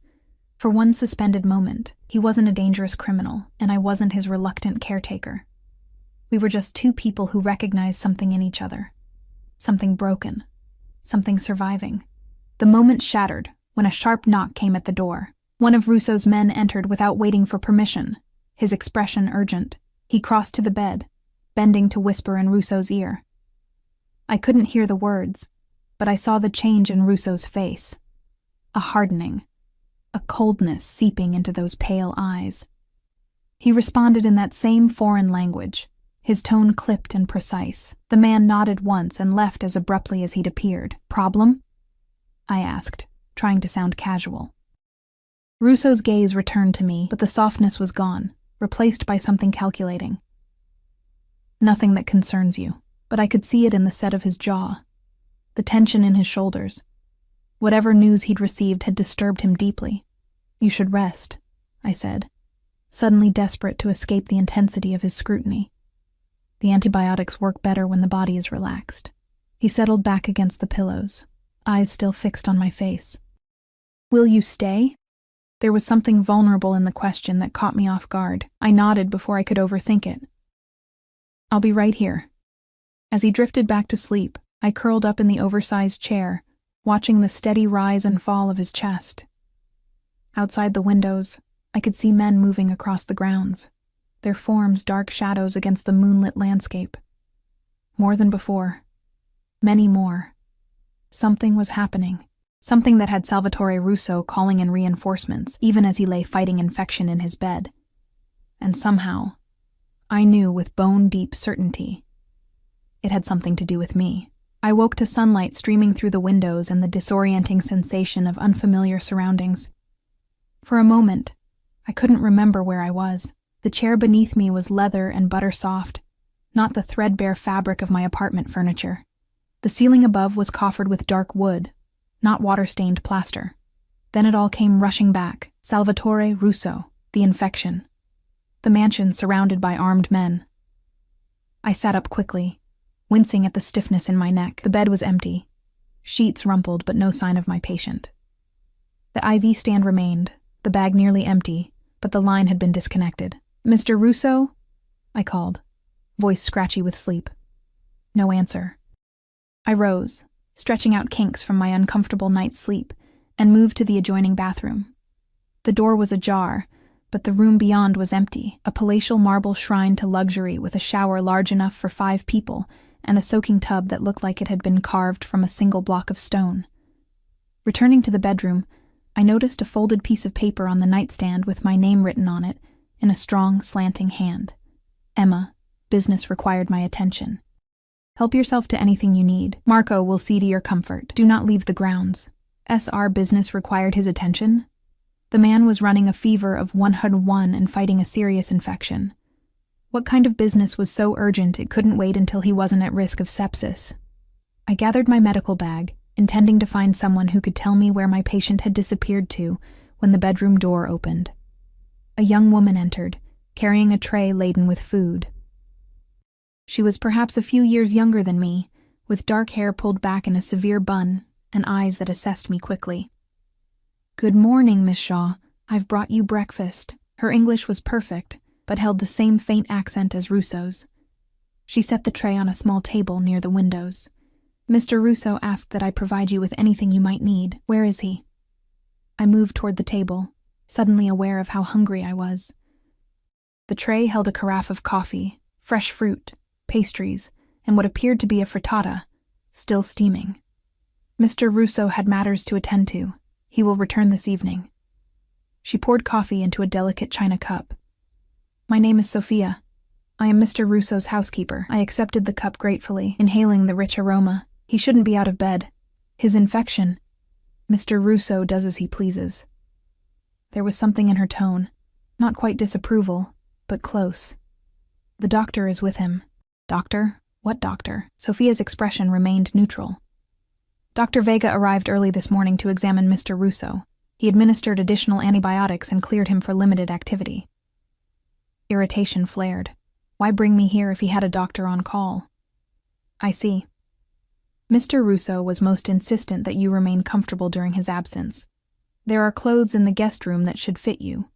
For one suspended moment, he wasn't a dangerous criminal, and I wasn't his reluctant caretaker. We were just two people who recognized something in each other. something broken, something surviving. The moment shattered when a sharp knock came at the door. One of Russo's men entered without waiting for permission, his expression urgent. He crossed to the bed, bending to whisper in Russo's ear. I couldn't hear the words, but I saw the change in Russo's face. A hardening, a coldness seeping into those pale eyes. He responded in that same foreign language, his tone clipped and precise. The man nodded once and left as abruptly as he'd appeared. Problem? I asked, trying to sound casual. Russo's gaze returned to me, but the softness was gone, replaced by something calculating. Nothing that concerns you, but I could see it in the set of his jaw, the tension in his shoulders. Whatever news he'd received had disturbed him deeply. You should rest, I said, suddenly desperate to escape the intensity of his scrutiny. The antibiotics work better when the body is relaxed. He settled back against the pillows, eyes still fixed on my face. Will you stay? There was something vulnerable in the question that caught me off guard. I nodded before I could overthink it. I'll be right here. As he drifted back to sleep, I curled up in the oversized chair, watching the steady rise and fall of his chest. Outside the windows, I could see men moving across the grounds, their forms dark shadows against the moonlit landscape. More than before. Many more. Something was happening. Something that had Salvatore Russo calling in reinforcements, even as he lay fighting infection in his bed. And somehow, I knew with bone-deep certainty, it had something to do with me. I woke to sunlight streaming through the windows and the disorienting sensation of unfamiliar surroundings. For a moment, I couldn't remember where I was. The chair beneath me was leather and butter soft, not the threadbare fabric of my apartment furniture. The ceiling above was coffered with dark wood, not water-stained plaster. Then it all came rushing back. Salvatore Russo, the infection. The mansion surrounded by armed men. I sat up quickly, wincing at the stiffness in my neck. The bed was empty. Sheets rumpled, but no sign of my patient. The IV stand remained, the bag nearly empty, but the line had been disconnected. Mr. Russo? I called, voice scratchy with sleep. No answer. I rose, stretching out kinks from my uncomfortable night's sleep, and moved to the adjoining bathroom. The door was ajar, but the room beyond was empty, a palatial marble shrine to luxury with a shower large enough for 5 people and a soaking tub that looked like it had been carved from a single block of stone. Returning to the bedroom, I noticed a folded piece of paper on the nightstand with my name written on it in a strong, slanting hand. Emma, business required my attention. Help yourself to anything you need. Marco will see to your comfort. Do not leave the grounds. SR business required his attention? The man was running a fever of 101 and fighting a serious infection. What kind of business was so urgent it couldn't wait until he wasn't at risk of sepsis? I gathered my medical bag, intending to find someone who could tell me where my patient had disappeared to when the bedroom door opened. A young woman entered, carrying a tray laden with food. She was perhaps a few years younger than me, with dark hair pulled back in a severe bun and eyes that assessed me quickly. Good morning, Miss Shaw. I've brought you breakfast. Her English was perfect, but held the same faint accent as Russo's. She set the tray on a small table near the windows. Mr. Russo asked that I provide you with anything you might need. Where is he? I moved toward the table, suddenly aware of how hungry I was. The tray held a carafe of coffee, fresh fruit, pastries, and what appeared to be a frittata, still steaming. Mr. Russo had matters to attend to. He will return this evening. She poured coffee into a delicate china cup. My name is Sophia. I am Mr. Russo's housekeeper. I accepted the cup gratefully, inhaling the rich aroma. He shouldn't be out of bed. His infection. Mr. Russo does as he pleases. There was something in her tone, not quite disapproval, but close. The doctor is with him. Doctor? What doctor? Sophia's expression remained neutral. Dr. Vega arrived early this morning to examine Mr. Russo. He administered additional antibiotics and cleared him for limited activity. Irritation flared. Why bring me here if he had a doctor on call? I see. Mr. Russo was most insistent that you remain comfortable during his absence. There are clothes in the guest room that should fit you.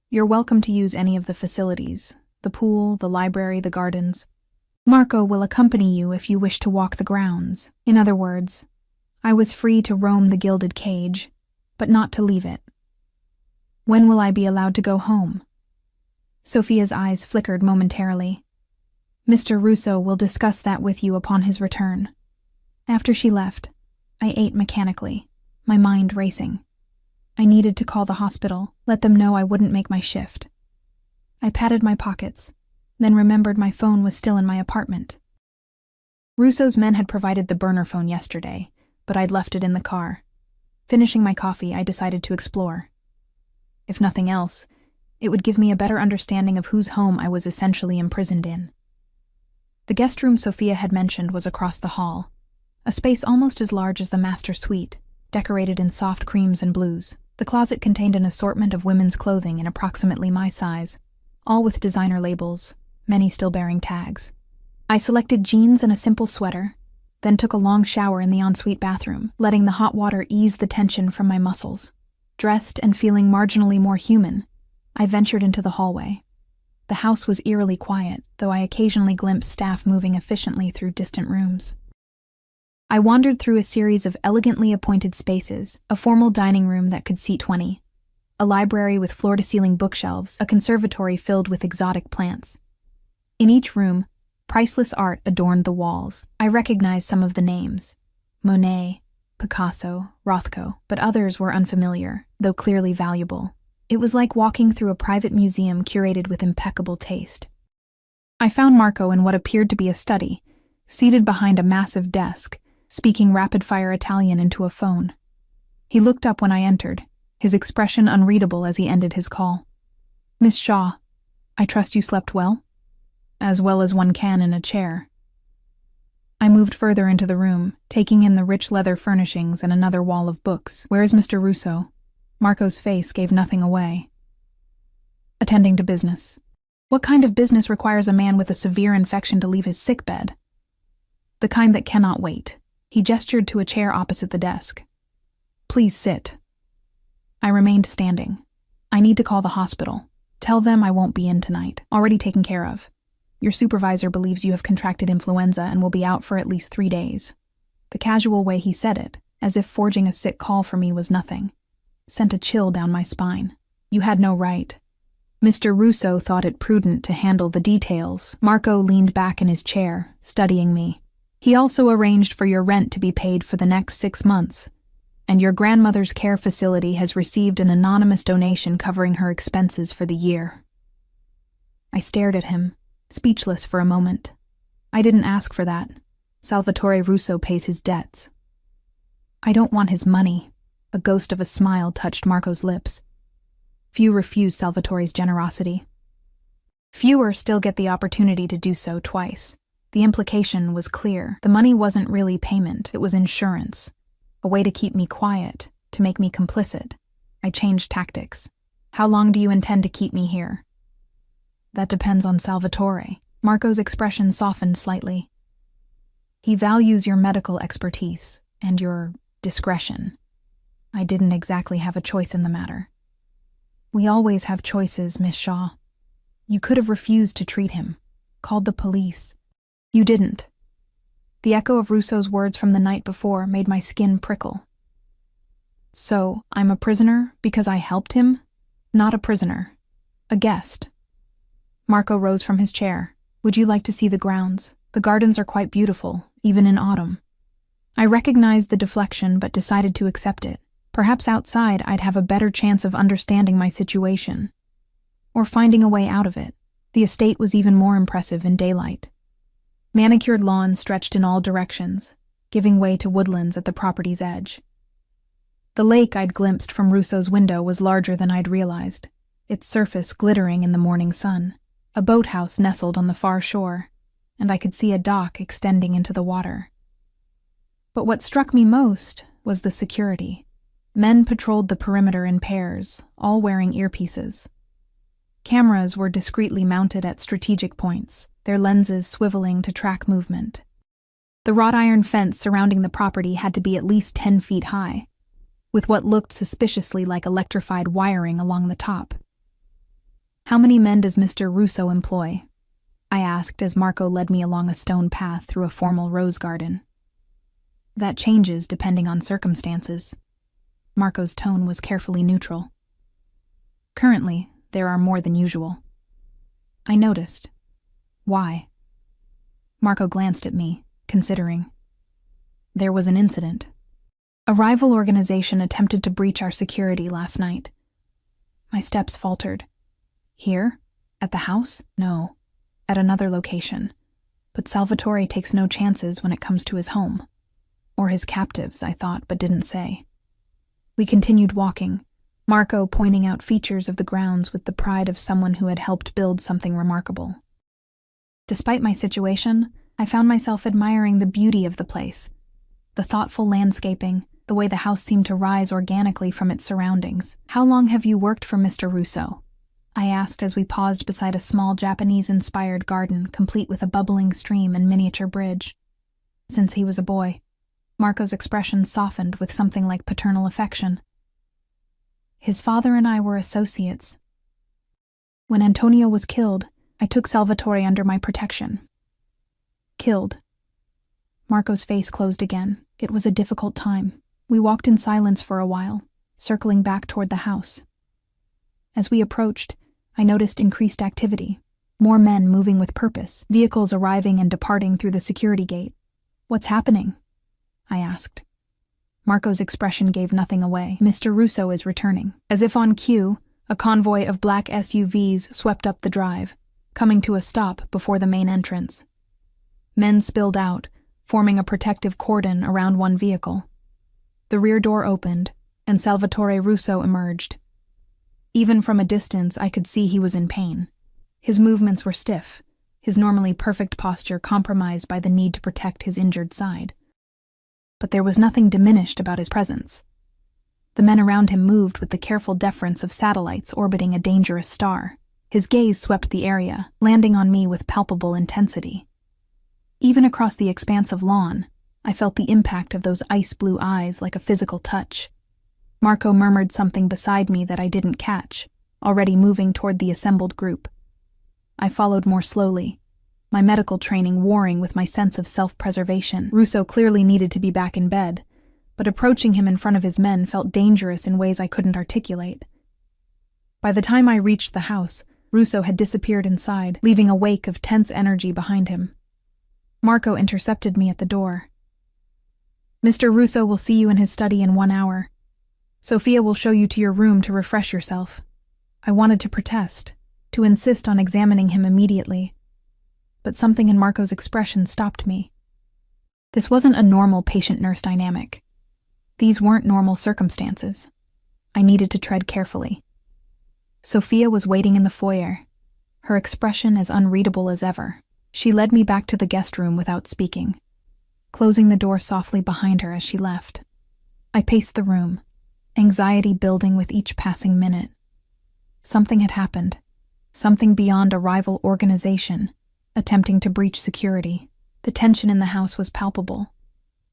You're welcome to use any of the facilities, the pool, the library, the gardens. Marco will accompany you if you wish to walk the grounds. In other words, I was free to roam the gilded cage, but not to leave it. When will I be allowed to go home? Sophia's eyes flickered momentarily. Mr. Russo will discuss that with you upon his return. After she left, I ate mechanically, my mind racing. I needed to call the hospital, let them know I wouldn't make my shift. I patted my pockets, then remembered my phone was still in my apartment. Russo's men had provided the burner phone yesterday, but I'd left it in the car. Finishing my coffee, I decided to explore. If nothing else, it would give me a better understanding of whose home I was essentially imprisoned in. The guest room Sophia had mentioned was across the hall, a space almost as large as the master suite, decorated in soft creams and blues. The closet contained an assortment of women's clothing in approximately my size, all with designer labels, many still bearing tags. I selected jeans and a simple sweater, then took a long shower in the ensuite bathroom, letting the hot water ease the tension from my muscles. Dressed and feeling marginally more human, I ventured into the hallway. The house was eerily quiet, though I occasionally glimpsed staff moving efficiently through distant rooms. I wandered through a series of elegantly appointed spaces, a formal dining room that could seat 20, a library with floor-to-ceiling bookshelves, a conservatory filled with exotic plants. In each room, priceless art adorned the walls. I recognized some of the names: Monet, Picasso, Rothko, but others were unfamiliar, though clearly valuable. It was like walking through a private museum curated with impeccable taste. I found Marco in what appeared to be a study, seated behind a massive desk, speaking rapid-fire Italian into a phone. He looked up when I entered, his expression unreadable as he ended his call. "Miss Shaw, I trust you slept well?" "As well as one can in a chair." I moved further into the room, taking in the rich leather furnishings and another wall of books. "Where's Mr. Russo?" Marco's face gave nothing away. "Attending to business." "What kind of business requires a man with a severe infection to leave his sickbed?" "The kind that cannot wait." He gestured to a chair opposite the desk. "Please sit." I remained standing. "I need to call the hospital. Tell them I won't be in tonight. Already taken care of. Your supervisor believes you have contracted influenza and will be out for at least 3 days." The casual way he said it, as if forging a sick call for me was nothing, sent a chill down my spine. "You had no right." Mr. Russo thought it prudent to handle the details. Marco leaned back in his chair, studying me. "He also arranged for your rent to be paid for the next 6 months, and your grandmother's care facility has received an anonymous donation covering her expenses for the year." I stared at him, speechless for a moment. "I didn't ask for that. Salvatore Russo pays his debts." "I don't want his money." A ghost of a smile touched Marco's lips. "Few refuse Salvatore's generosity. Fewer still get the opportunity to do so twice." The implication was clear. The money wasn't really payment, it was insurance. A way to keep me quiet, to make me complicit. I changed tactics. "How long do you intend to keep me here?" "That depends on Salvatore." Marco's expression softened slightly. "He values your medical expertise and your discretion." I didn't exactly have a choice in the matter. "We always have choices, Miss Shaw. You could have refused to treat him, called the police. You didn't." The echo of Russo's words from the night before made my skin prickle. "So, I'm a prisoner because I helped him?" "Not a prisoner. A guest." Marco rose from his chair. "Would you like to see the grounds? The gardens are quite beautiful, even in autumn." I recognized the deflection but decided to accept it. Perhaps outside I'd have a better chance of understanding my situation, or finding a way out of it. The estate was even more impressive in daylight. Manicured lawns stretched in all directions, giving way to woodlands at the property's edge. The lake I'd glimpsed from Russo's window was larger than I'd realized, its surface glittering in the morning sun. A boathouse nestled on the far shore, and I could see a dock extending into the water. But what struck me most was the security. Men patrolled the perimeter in pairs, all wearing earpieces. Cameras were discreetly mounted at strategic points, their lenses swiveling to track movement. The wrought iron fence surrounding the property had to be at least 10 feet high, with what looked suspiciously like electrified wiring along the top. "How many men does Mr. Russo employ?" I asked as Marco led me along a stone path through a formal rose garden. That changes depending on circumstances. Marco's tone was carefully neutral. Currently, there are more than usual. I noticed. Why? Marco glanced at me, considering. There was an incident. A rival organization attempted to breach our security last night. My steps faltered. Here? At the house? No. At another location. But Salvatore takes no chances when it comes to his home. Or his captives, I thought, but didn't say. We continued walking, Marco pointing out features of the grounds with the pride of someone who had helped build something remarkable. Despite my situation, I found myself admiring the beauty of the place. The thoughtful landscaping, the way the house seemed to rise organically from its surroundings. How long have you worked for Mr. Russo? I asked as we paused beside a small Japanese-inspired garden, complete with a bubbling stream and miniature bridge. Since he was a boy. Marco's expression softened with something like paternal affection. His father and I were associates. When Antonio was killed, I took Salvatore under my protection. Killed. Marco's face closed again. It was a difficult time. We walked in silence for a while, circling back toward the house. As we approached, I noticed increased activity. More men moving with purpose, vehicles arriving and departing through the security gate. What's happening? I asked. Marco's expression gave nothing away. Mr. Russo is returning. As if on cue, a convoy of black SUVs swept up the drive, coming to a stop before the main entrance. Men spilled out, forming a protective cordon around one vehicle. The rear door opened, and Salvatore Russo emerged. Even from a distance, I could see he was in pain. His movements were stiff, his normally perfect posture compromised by the need to protect his injured side. But there was nothing diminished about his presence. The men around him moved with the careful deference of satellites orbiting a dangerous star. His gaze swept the area, landing on me with palpable intensity. Even across the expanse of lawn, I felt the impact of those ice-blue eyes like a physical touch. Marco murmured something beside me that I didn't catch, already moving toward the assembled group. I followed more slowly, my medical training warring with my sense of self-preservation. Russo clearly needed to be back in bed, but approaching him in front of his men felt dangerous in ways I couldn't articulate. By the time I reached the house, Russo had disappeared inside, leaving a wake of tense energy behind him. Marco intercepted me at the door. Mr. Russo will see you in his study in 1 hour. Sophia will show you to your room to refresh yourself. I wanted to protest, to insist on examining him immediately. But something in Marco's expression stopped me. This wasn't a normal patient-nurse dynamic. These weren't normal circumstances. I needed to tread carefully. Sophia was waiting in the foyer, her expression as unreadable as ever. She led me back to the guest room without speaking, closing the door softly behind her as she left. I paced the room, anxiety building with each passing minute. Something had happened, something beyond a rival organization, attempting to breach security. The tension in the house was palpable,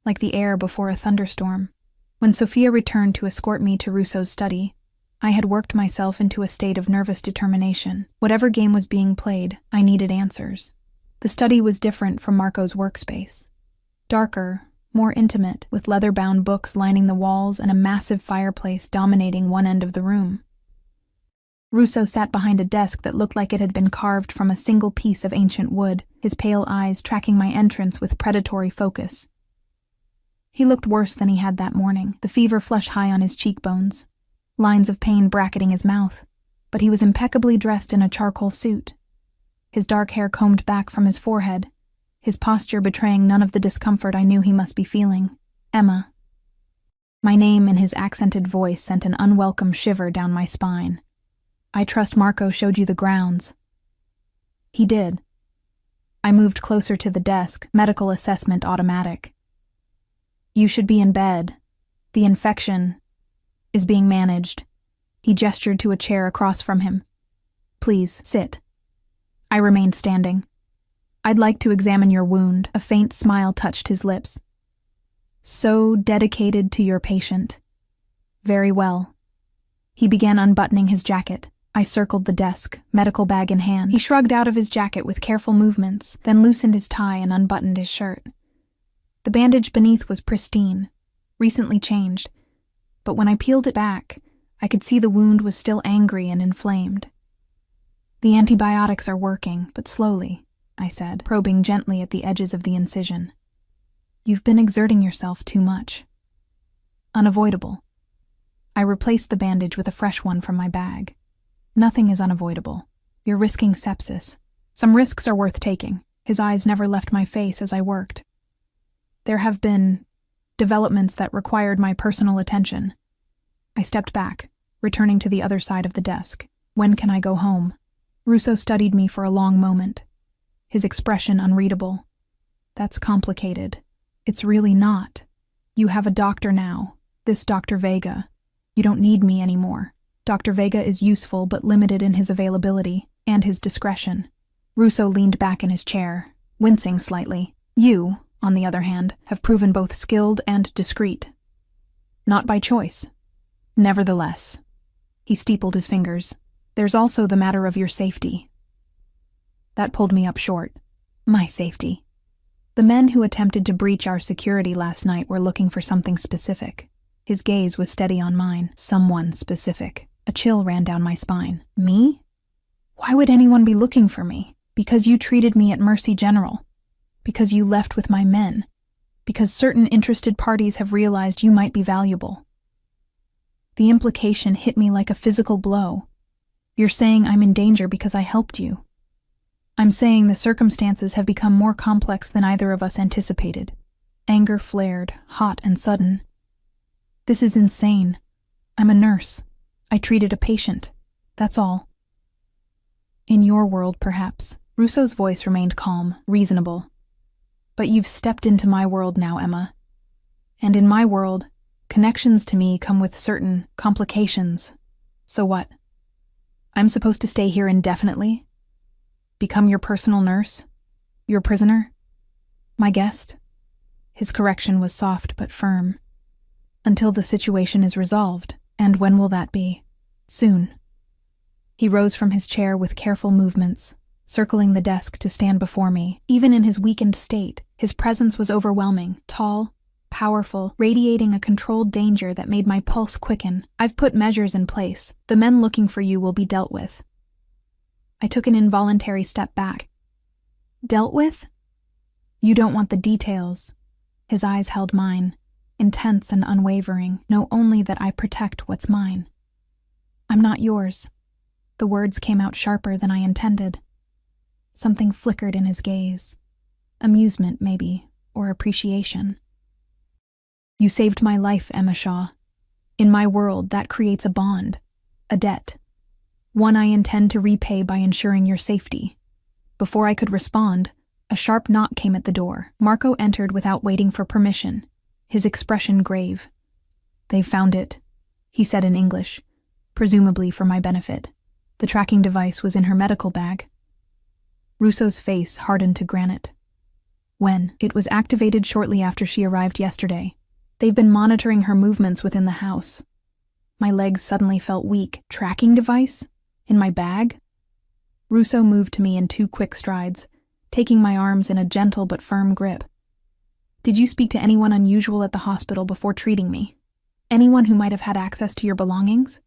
like the air before a thunderstorm. When Sophia returned to escort me to Russo's study, I had worked myself into a state of nervous determination. Whatever game was being played, I needed answers. The study was different from Marco's workspace. Darker, more intimate, with leather-bound books lining the walls and a massive fireplace dominating one end of the room. Russo sat behind a desk that looked like it had been carved from a single piece of ancient wood, his pale eyes tracking my entrance with predatory focus. He looked worse than he had that morning, the fever flush high on his cheekbones, lines of pain bracketing his mouth, but he was impeccably dressed in a charcoal suit, his dark hair combed back from his forehead, his posture betraying none of the discomfort I knew he must be feeling. Emma. My name in his accented voice sent an unwelcome shiver down my spine. I trust Marco showed you the grounds. He did. I moved closer to the desk, medical assessment automatic. You should be in bed. The infection is being managed. He gestured to a chair across from him. Please, sit. I remained standing. I'd like to examine your wound. A faint smile touched his lips. So dedicated to your patient. Very well. He began unbuttoning his jacket, I circled the desk, medical bag in hand. He shrugged out of his jacket with careful movements, then loosened his tie and unbuttoned his shirt. The bandage beneath was pristine, recently changed, but when I peeled it back, I could see the wound was still angry and inflamed. The antibiotics are working, but slowly, I said, probing gently at the edges of the incision. You've been exerting yourself too much. Unavoidable. I replaced the bandage with a fresh one from my bag. Nothing is unavoidable. You're risking sepsis. Some risks are worth taking. His eyes never left my face as I worked. There have been developments that required my personal attention. I stepped back, returning to the other side of the desk. When can I go home? Russo studied me for a long moment, his expression unreadable. That's complicated. It's really not. You have a doctor now, this Dr. Vega. You don't need me anymore. Dr. Vega is useful but limited in his availability and his discretion. Russo leaned back in his chair, wincing slightly. You, on the other hand, have proven both skilled and discreet. Not by choice. Nevertheless. He steepled his fingers. There's also the matter of your safety. That pulled me up short. My safety. The men who attempted to breach our security last night were looking for something specific. His gaze was steady on mine. Someone specific. A chill ran down my spine. Me? Why would anyone be looking for me? Because you treated me at Mercy General. Because you left with my men. Because certain interested parties have realized you might be valuable. The implication hit me like a physical blow. You're saying I'm in danger because I helped you. I'm saying the circumstances have become more complex than either of us anticipated. Anger flared, hot and sudden. This is insane. I'm a nurse. I treated a patient. That's all. In your world, perhaps. Russo's voice remained calm, reasonable. But you've stepped into my world now, Emma. And in my world, connections to me come with certain complications. So what? I'm supposed to stay here indefinitely? Become your personal nurse? Your prisoner? My guest? His correction was soft but firm. Until the situation is resolved. And when will that be? Soon. He rose from his chair with careful movements, circling the desk to stand before me. Even in his weakened state, his presence was overwhelming, tall, powerful, radiating a controlled danger that made my pulse quicken. I've put measures in place. The men looking for you will be dealt with. I took an involuntary step back. Dealt with? You don't want the details. His eyes held mine. Intense and unwavering, know only that I protect what's mine. I'm not yours. The words came out sharper than I intended. Something flickered in his gaze. Amusement, maybe, or appreciation. You saved my life, Emma Shaw. In my world, that creates a bond, a debt. One I intend to repay by ensuring your safety. Before I could respond, a sharp knock came at the door. Marco entered without waiting for permission, his expression grave. They've found it, he said in English, presumably for my benefit. The tracking device was in her medical bag. Russo's face hardened to granite. When? It was activated shortly after she arrived yesterday. They've been monitoring her movements within the house. My legs suddenly felt weak. Tracking device? In my bag? Russo moved to me in 2 quick strides, taking my arms in a gentle but firm grip. Did you speak to anyone unusual at the hospital before treating me? Anyone who might have had access to your belongings?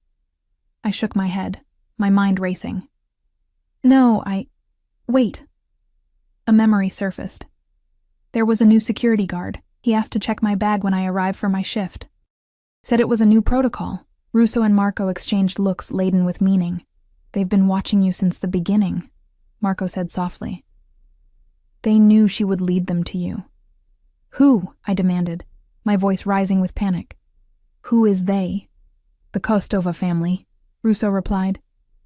I shook my head, my mind racing. No, Wait. A memory surfaced. There was a new security guard. He asked to check my bag when I arrived for my shift. Said it was a new protocol. Russo and Marco exchanged looks laden with meaning. They've been watching you since the beginning, Marco said softly. They knew she would lead them to you. Who? I demanded, my voice rising with panic. Who is they? The Kostova family, Russo replied,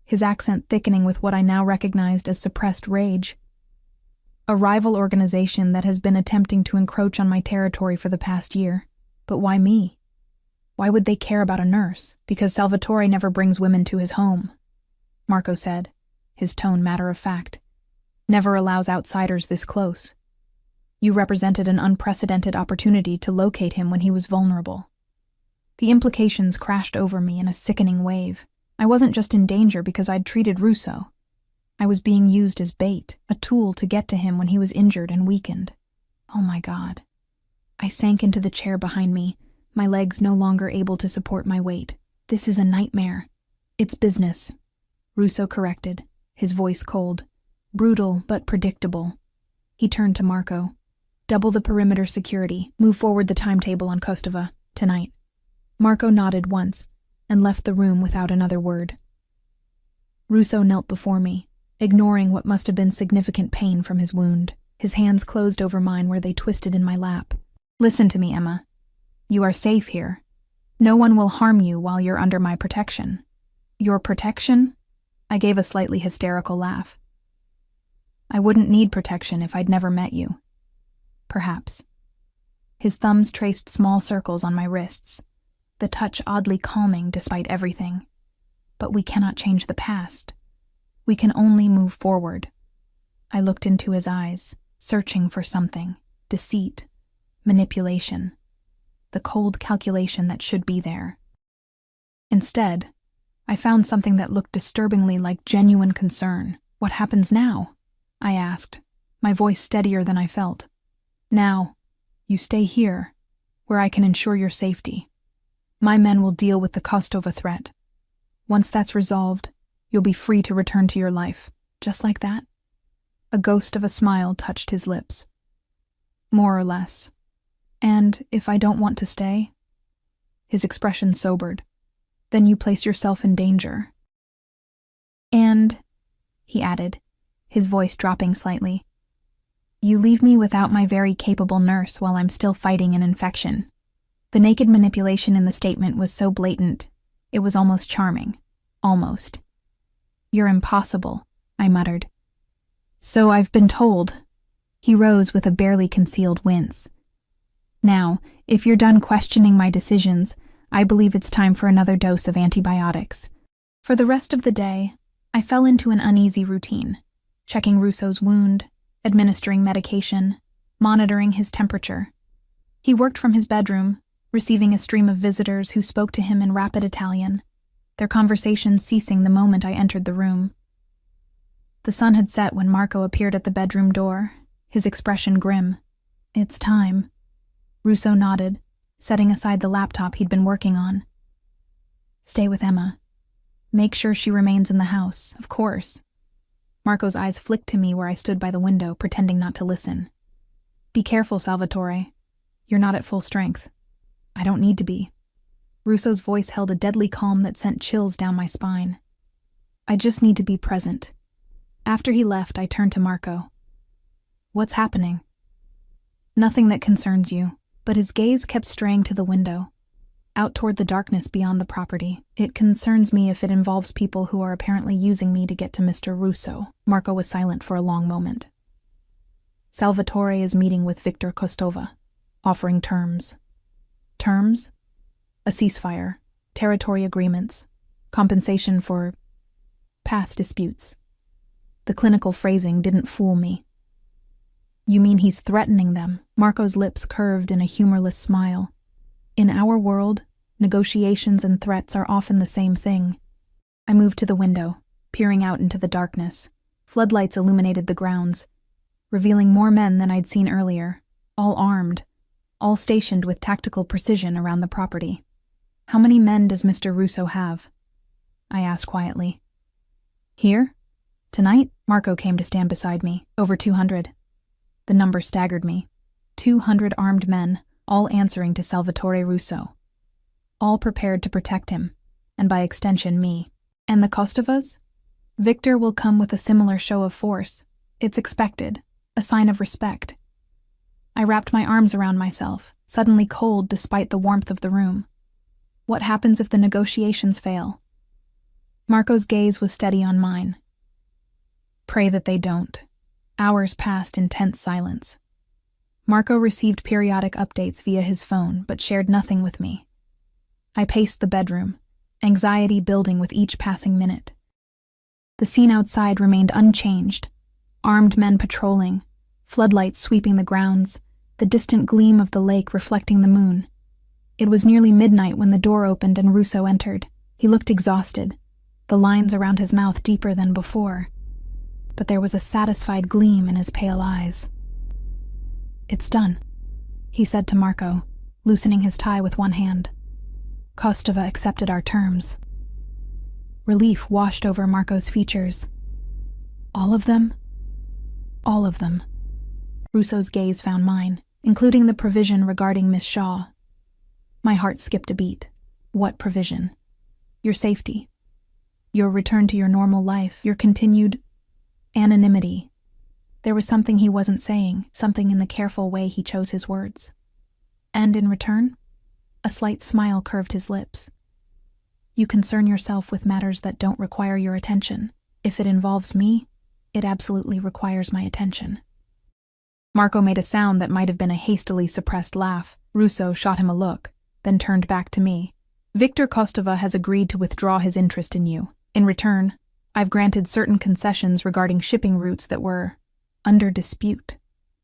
his accent thickening with what I now recognized as suppressed rage. A rival organization that has been attempting to encroach on my territory for the past year. But why me? Why would they care about a nurse? Because Salvatore never brings women to his home, Marco said, his tone matter of fact. Never allows outsiders this close. You represented an unprecedented opportunity to locate him when he was vulnerable. The implications crashed over me in a sickening wave. I wasn't just in danger because I'd treated Russo. I was being used as bait, a tool to get to him when he was injured and weakened. Oh my God. I sank into the chair behind me, my legs no longer able to support my weight. This is a nightmare. It's business, Russo corrected, his voice cold, brutal but predictable. He turned to Marco. Double the perimeter security. Move forward the timetable on Kostova, tonight. Marco nodded once and left the room without another word. Russo knelt before me, ignoring what must have been significant pain from his wound. His hands closed over mine where they twisted in my lap. Listen to me, Emma. You are safe here. No one will harm you while you're under my protection. Your protection? I gave a slightly hysterical laugh. I wouldn't need protection if I'd never met you. Perhaps. His thumbs traced small circles on my wrists, the touch oddly calming despite everything. But we cannot change the past. We can only move forward. I looked into his eyes, searching for something. Deceit. Manipulation. The cold calculation that should be there. Instead, I found something that looked disturbingly like genuine concern. What happens now? I asked, my voice steadier than I felt. Now, you stay here, where I can ensure your safety. My men will deal with the Kostova threat. Once that's resolved, you'll be free to return to your life. Just like that? A ghost of a smile touched his lips. More or less. And if I don't want to stay? His expression sobered. Then you place yourself in danger. And, he added, his voice dropping slightly, you leave me without my very capable nurse while I'm still fighting an infection. The naked manipulation in the statement was so blatant, it was almost charming. Almost. You're impossible, I muttered. So I've been told. He rose with a barely concealed wince. Now, if you're done questioning my decisions, I believe it's time for another dose of antibiotics. For the rest of the day, I fell into an uneasy routine, checking Russo's wound, administering medication, monitoring his temperature. He worked from his bedroom, receiving a stream of visitors who spoke to him in rapid Italian, their conversations ceasing the moment I entered the room. The sun had set when Marco appeared at the bedroom door, his expression grim. It's time. Russo nodded, setting aside the laptop he'd been working on. Stay with Emma. Make sure she remains in the house, of course. Marco's eyes flicked to me where I stood by the window, pretending not to listen. Be careful, Salvatore. You're not at full strength. I don't need to be. Russo's voice held a deadly calm that sent chills down my spine. I just need to be present. After he left, I turned to Marco. What's happening? Nothing that concerns you, but his gaze kept straying to the window, out toward the darkness beyond the property. It concerns me if it involves people who are apparently using me to get to Mr. Russo. Marco was silent for a long moment. Salvatore is meeting with Victor Kostova, offering terms. Terms? A ceasefire, territory agreements, compensation for past disputes. The clinical phrasing didn't fool me. You mean he's threatening them? Marco's lips curved in a humorless smile. In our world, negotiations and threats are often the same thing. I moved to the window, peering out into the darkness. Floodlights illuminated the grounds, revealing more men than I'd seen earlier, all armed, all stationed with tactical precision around the property. How many men does Mr. Russo have? I asked quietly. Here? Tonight? Marco came to stand beside me. Over 200. The number staggered me. 200 armed men, all answering to Salvatore Russo. All prepared to protect him, and by extension me. And the Kostovas? Victor will come with a similar show of force. It's expected, a sign of respect. I wrapped my arms around myself, suddenly cold despite the warmth of the room. What happens if the negotiations fail? Marco's gaze was steady on mine. Pray that they don't. Hours passed in tense silence. Marco received periodic updates via his phone, but shared nothing with me. I paced the bedroom, anxiety building with each passing minute. The scene outside remained unchanged. Armed men patrolling, floodlights sweeping the grounds, the distant gleam of the lake reflecting the moon. It was nearly midnight when the door opened and Russo entered. He looked exhausted, the lines around his mouth deeper than before, but there was a satisfied gleam in his pale eyes. "It's done," he said to Marco, loosening his tie with one hand. "Kostova accepted our terms." Relief washed over Marco's features. "All of them?" "All of them." Russo's gaze found mine, including the provision regarding Miss Shaw. My heart skipped a beat. "What provision?" "Your safety. Your return to your normal life, your continued anonymity." There was something he wasn't saying, something in the careful way he chose his words. "And in return?" A slight smile curved his lips. "You concern yourself with matters that don't require your attention. If it involves me, it absolutely requires my attention." Marco made a sound that might have been a hastily suppressed laugh. Russo shot him a look, then turned back to me. "Viktor Kostova has agreed to withdraw his interest in you. In return, I've granted certain concessions regarding shipping routes that were under dispute."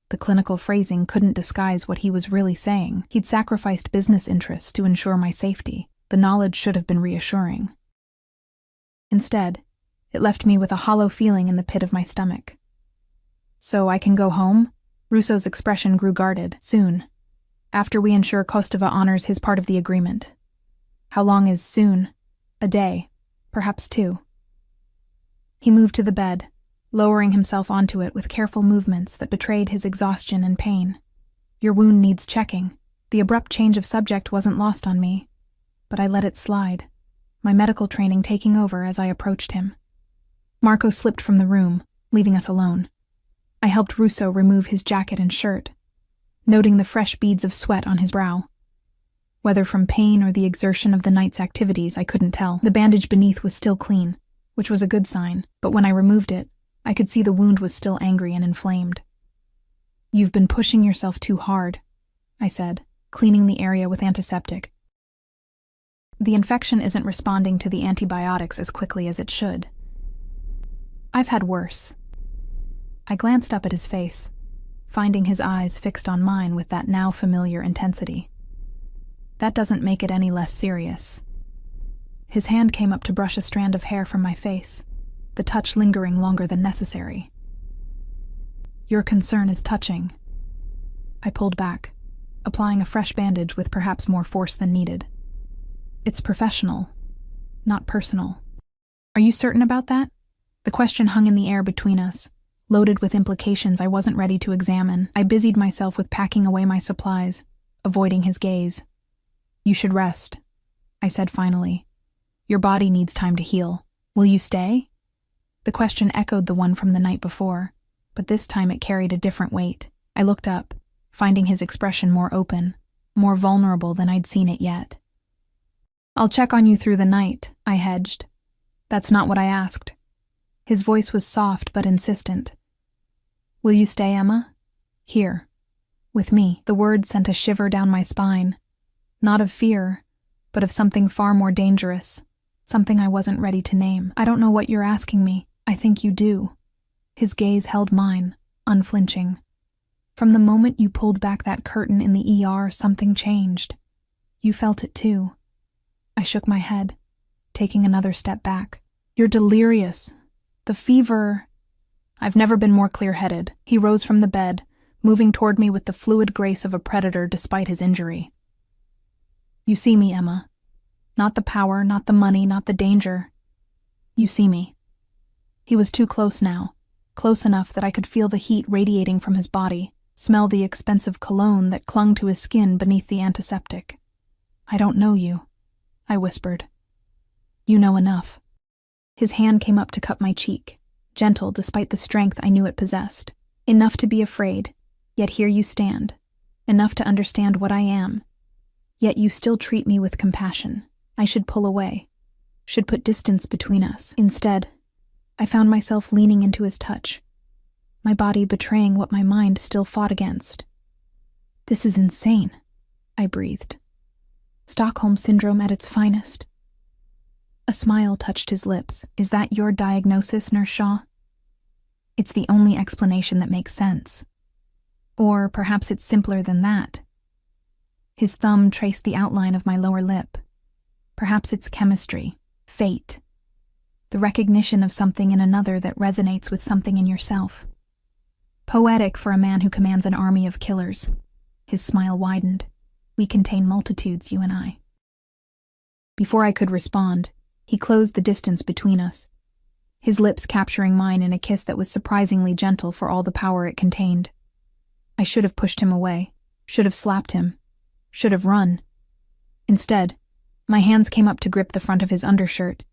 The clinical phrasing couldn't disguise what he was really saying. He'd sacrificed business interests to ensure my safety. The knowledge should have been reassuring. Instead, it left me with a hollow feeling in the pit of my stomach. "So I can go home?" Russo's expression grew guarded. "Soon. After we ensure Kostova honors his part of the agreement." "How long is soon?" "A day. Perhaps 2. He moved to the bed, lowering himself onto it with careful movements that betrayed his exhaustion and pain. "Your wound needs checking." The abrupt change of subject wasn't lost on me, but I let it slide, my medical training taking over as I approached him. Marco slipped from the room, leaving us alone. I helped Russo remove his jacket and shirt, noting the fresh beads of sweat on his brow. Whether from pain or the exertion of the night's activities, I couldn't tell. The bandage beneath was still clean, which was a good sign, but when I removed it, I could see the wound was still angry and inflamed. "You've been pushing yourself too hard," I said, cleaning the area with antiseptic. "The infection isn't responding to the antibiotics as quickly as it should." "I've had worse." I glanced up at his face, finding his eyes fixed on mine with that now familiar intensity. "That doesn't make it any less serious." His hand came up to brush a strand of hair from my face, the touch lingering longer than necessary. "Your concern is touching." I pulled back, applying a fresh bandage with perhaps more force than needed. "It's professional, not personal." "Are you certain about that?" The question hung in the air between us, loaded with implications I wasn't ready to examine. I busied myself with packing away my supplies, avoiding his gaze. "You should rest," I said finally. "Your body needs time to heal. Will you stay?" The question echoed the one from the night before, but this time it carried a different weight. I looked up, finding his expression more open, more vulnerable than I'd seen it yet. "I'll check on you through the night," I hedged. "That's not what I asked." His voice was soft but insistent. "Will you stay, Emma? Here. With me." The words sent a shiver down my spine. Not of fear, but of something far more dangerous, something I wasn't ready to name. "I don't know what you're asking me. I think you do." His gaze held mine, unflinching. "From the moment you pulled back that curtain in the ER, something changed. You felt it too." I shook my head, taking another step back. "You're delirious. The fever—" "I've never been more clear-headed." He rose from the bed, moving toward me with the fluid grace of a predator despite his injury. "You see me, Emma. Not the power, not the money, not the danger. You see me." He was too close now, close enough that I could feel the heat radiating from his body, smell the expensive cologne that clung to his skin beneath the antiseptic. "I don't know you," I whispered. "You know enough." His hand came up to cup my cheek, gentle despite the strength I knew it possessed. "Enough to be afraid, yet here you stand. Enough to understand what I am. Yet you still treat me with compassion. I should pull away, should put distance between us. Instead, I found myself leaning into his touch, my body betraying what my mind still fought against. "This is insane," I breathed. "Stockholm Syndrome at its finest." A smile touched his lips. "Is that your diagnosis, Nurse Shaw?" "It's the only explanation that makes sense. Or perhaps it's simpler than that." His thumb traced the outline of my lower lip. "Perhaps it's chemistry, fate. the recognition of something in another that resonates with something in yourself. Poetic for a man who commands an army of killers. His smile widened. We contain multitudes, you and I. Before I could respond, he closed the distance between us, his lips capturing mine in a kiss that was surprisingly gentle for all the power it contained. I should have pushed him away, should have slapped him, should have run. Instead, my hands came up to grip the front of his undershirt,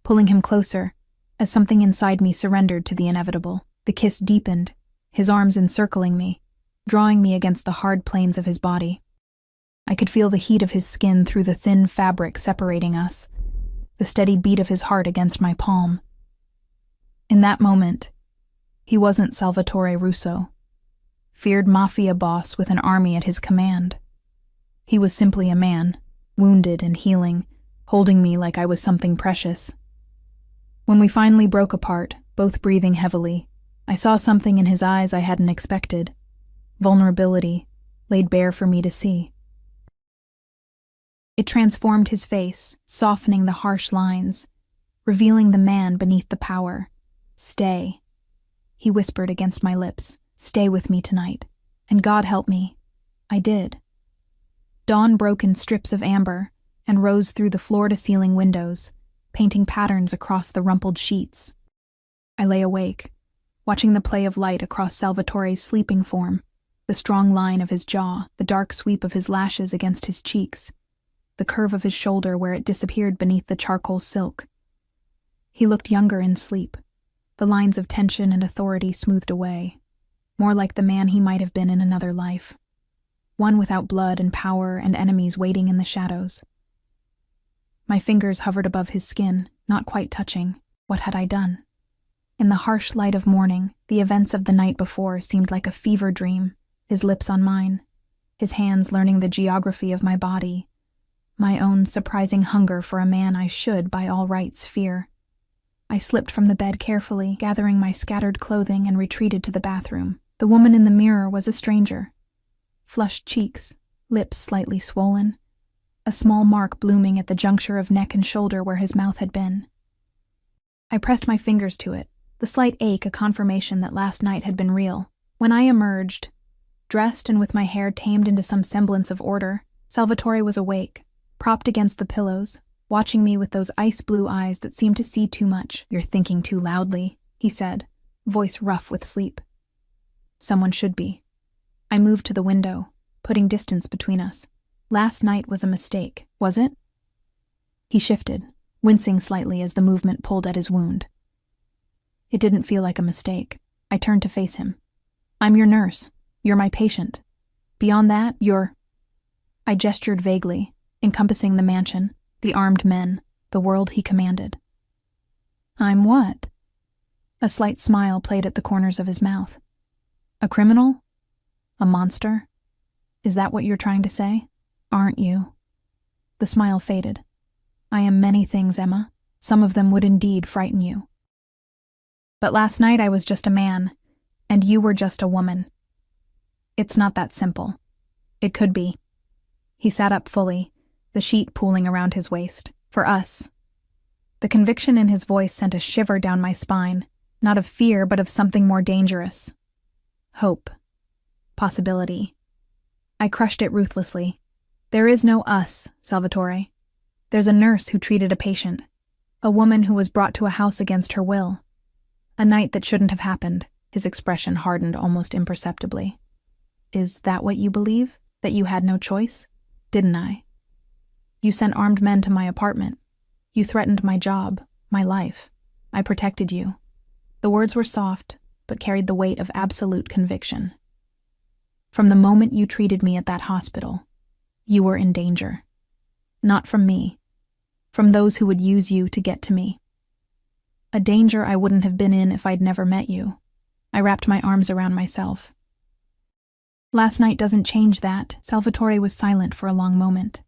pulling him closer, as something inside me surrendered to the inevitable. The kiss deepened, his arms encircling me, drawing me against the hard planes of his body. I could feel the heat of his skin through the thin fabric separating us, the steady beat of his heart against my palm. In that moment, he wasn't Salvatore Russo, feared Mafia boss with an army at his command. He was simply a man, wounded and healing, holding me like I was something precious. When we finally broke apart, both breathing heavily, I saw something in his eyes I hadn't expected. Vulnerability, laid bare for me to see. It transformed his face, softening the harsh lines, revealing the man beneath the power. Stay, he whispered against my lips. Stay with me tonight. And God help me. I did. Dawn broke in strips of amber and rose through the floor-to-ceiling windows, painting patterns across the rumpled sheets. I lay awake, watching the play of light across Salvatore's sleeping form, the strong line of his jaw, the dark sweep of his lashes against his cheeks, the curve of his shoulder where it disappeared beneath the charcoal silk. He looked younger in sleep, the lines of tension and authority smoothed away, more like the man he might have been in another life, one without blood and power and enemies waiting in the shadows. My fingers hovered above his skin, not quite touching. What had I done? In the harsh light of morning, the events of the night before seemed like a fever dream, his lips on mine, his hands learning the geography of my body, my own surprising hunger for a man I should, by all rights, fear. I slipped from the bed carefully, gathering my scattered clothing, and retreated to the bathroom. The woman in the mirror was a stranger. Flushed cheeks, lips slightly swollen, a small mark blooming at the juncture of neck and shoulder where his mouth had been. I pressed my fingers to it, the slight ache a confirmation that last night had been real. When I emerged, dressed and with my hair tamed into some semblance of order, Salvatore was awake, propped against the pillows, watching me with those ice-blue eyes that seemed to see too much. "You're thinking too loudly," he said, voice rough with sleep. Someone should be. I moved to the window, putting distance between us. Last night was a mistake, was it? He shifted, wincing slightly as the movement pulled at his wound. It didn't feel like a mistake. I turned to face him. "I'm your nurse. You're my patient. Beyond that, you're—" I gestured vaguely, encompassing the mansion, the armed men, the world he commanded. "I'm what?" A slight smile played at the corners of his mouth. "A criminal? A monster? Is that what you're trying to say? Aren't you?" The smile faded. "I am many things, Emma. Some of them would indeed frighten you. But last night I was just a man, and you were just a woman. It's not that simple. It could be." He sat up fully, the sheet pooling around his waist. "For us." The conviction in his voice sent a shiver down my spine, not of fear but of something more dangerous. Hope. Possibility. I crushed it ruthlessly. "There is no us, Salvatore. There's a nurse who treated a patient, a woman who was brought to a house against her will. A night that shouldn't have happened." His expression hardened almost imperceptibly. "Is that what you believe? That you had no choice? Didn't I? You sent armed men to my apartment. You threatened my job, my life. I protected you." The words were soft, but carried the weight of absolute conviction. "From the moment you treated me at that hospital, you were in danger. Not from me, from those who would use you to get to me. A danger I wouldn't have been in if I'd never met you." I wrapped my arms around myself. "Last night doesn't change that." Salvatore was silent for a long moment,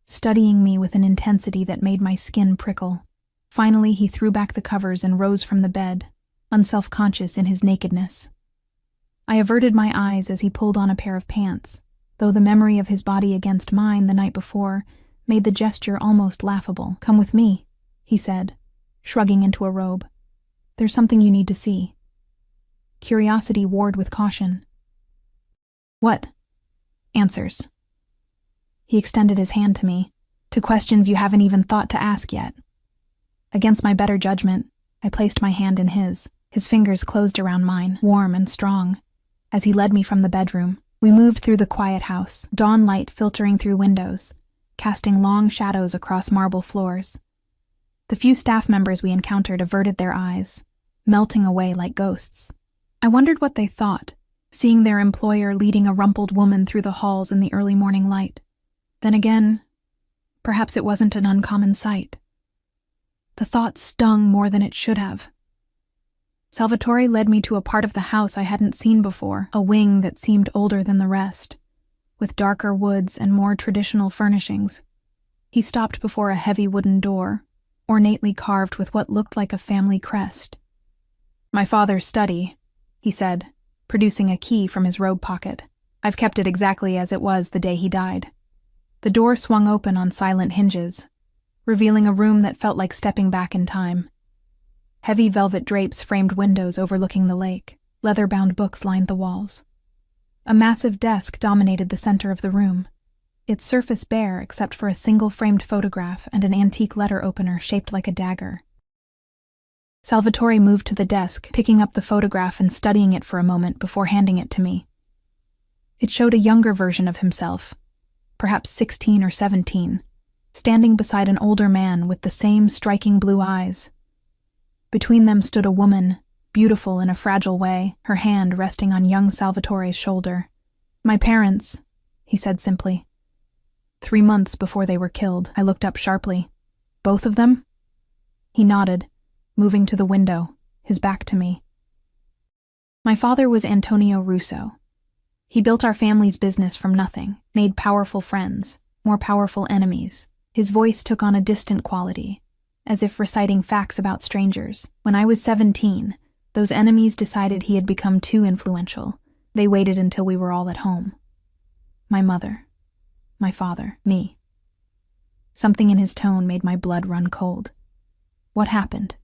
studying me with an intensity that made my skin prickle. Finally, he threw back the covers and rose from the bed, unself-conscious in his nakedness. I averted my eyes as he pulled on a pair of pants, though the memory of his body against mine the night before made the gesture almost laughable. "Come with me," he said, shrugging into a robe. "There's something you need to see." Curiosity warred with caution. "What?" "Answers." He extended his hand to me, to questions you haven't even thought to ask yet. Against my better judgment, I placed my hand in his. His fingers closed around mine, warm and strong. As he led me from the bedroom, we moved through the quiet house, dawn light filtering through windows, casting long shadows across marble floors. The few staff members we encountered averted their eyes, melting away like ghosts. I wondered what they thought, seeing their employer leading a rumpled woman through the halls in the early morning light. Then again, perhaps it wasn't an uncommon sight. The thought stung more than it should have. Salvatore led me to a part of the house I hadn't seen before, a wing that seemed older than the rest, with darker woods and more traditional furnishings. He stopped before a heavy wooden door, ornately carved with what looked like a family crest. "My father's study," he said, producing a key from his robe pocket. "I've kept it exactly as it was the day he died." The door swung open on silent hinges, revealing a room that felt like stepping back in time. Heavy velvet drapes framed windows overlooking the lake. Leather-bound books lined the walls. A massive desk dominated the center of the room, its surface bare except for a single framed photograph and an antique letter opener shaped like a dagger. Salvatore moved to the desk, picking up the photograph and studying it for a moment before handing it to me. It showed a younger version of himself, perhaps 16 or 17, standing beside an older man with the same striking blue eyes. Between them stood a woman, beautiful in a fragile way, her hand resting on young Salvatore's shoulder. "My parents," he said simply. 3 months before they were killed, I looked up sharply. "Both of them?" He nodded, moving to the window, his back to me. "My father was Antonio Russo. He built our family's business from nothing, made powerful friends, more powerful enemies. His voice took on a distant quality, as if reciting facts about strangers. When I was 17, those enemies decided he had become too influential. They waited until we were all at home. My mother, my father, me." Something in his tone made my blood run cold. "What happened?"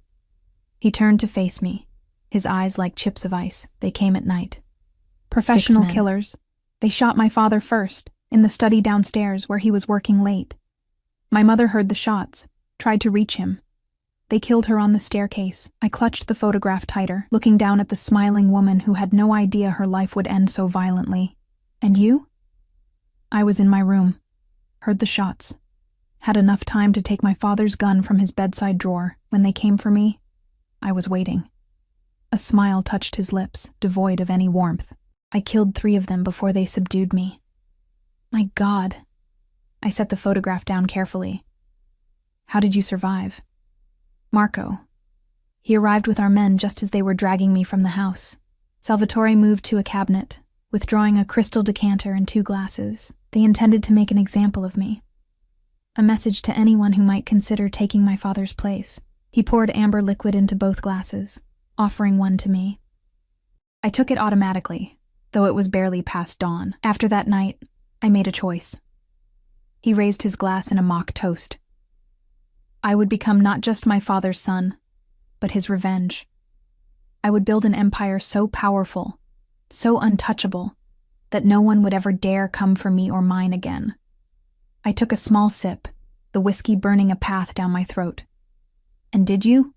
He turned to face me, his eyes like chips of ice. "They came at night. Professional killers. They shot my father first, in the study downstairs where he was working late. My mother heard the shots, tried to reach him. They killed her on the staircase." I clutched the photograph tighter, looking down at the smiling woman who had no idea her life would end so violently. "And you?" "I was in my room. Heard the shots. Had enough time to take my father's gun from his bedside drawer. When they came for me, I was waiting." A smile touched his lips, devoid of any warmth. "I killed 3 of them before they subdued me." "My God." I set the photograph down carefully. "How did you survive?" "Marco. He arrived with our men just as they were dragging me from the house." Salvatore moved to a cabinet, withdrawing a crystal decanter and 2 glasses. "They intended to make an example of me. A message to anyone who might consider taking my father's place." He poured amber liquid into both glasses, offering one to me. I took it automatically, though it was barely past dawn. After that night, I made a choice. He raised his glass in a mock toast. I would become not just my father's son, but his revenge. I would build an empire so powerful, so untouchable, that no one would ever dare come for me or mine again. I took a small sip, the whiskey burning a path down my throat. "And did you?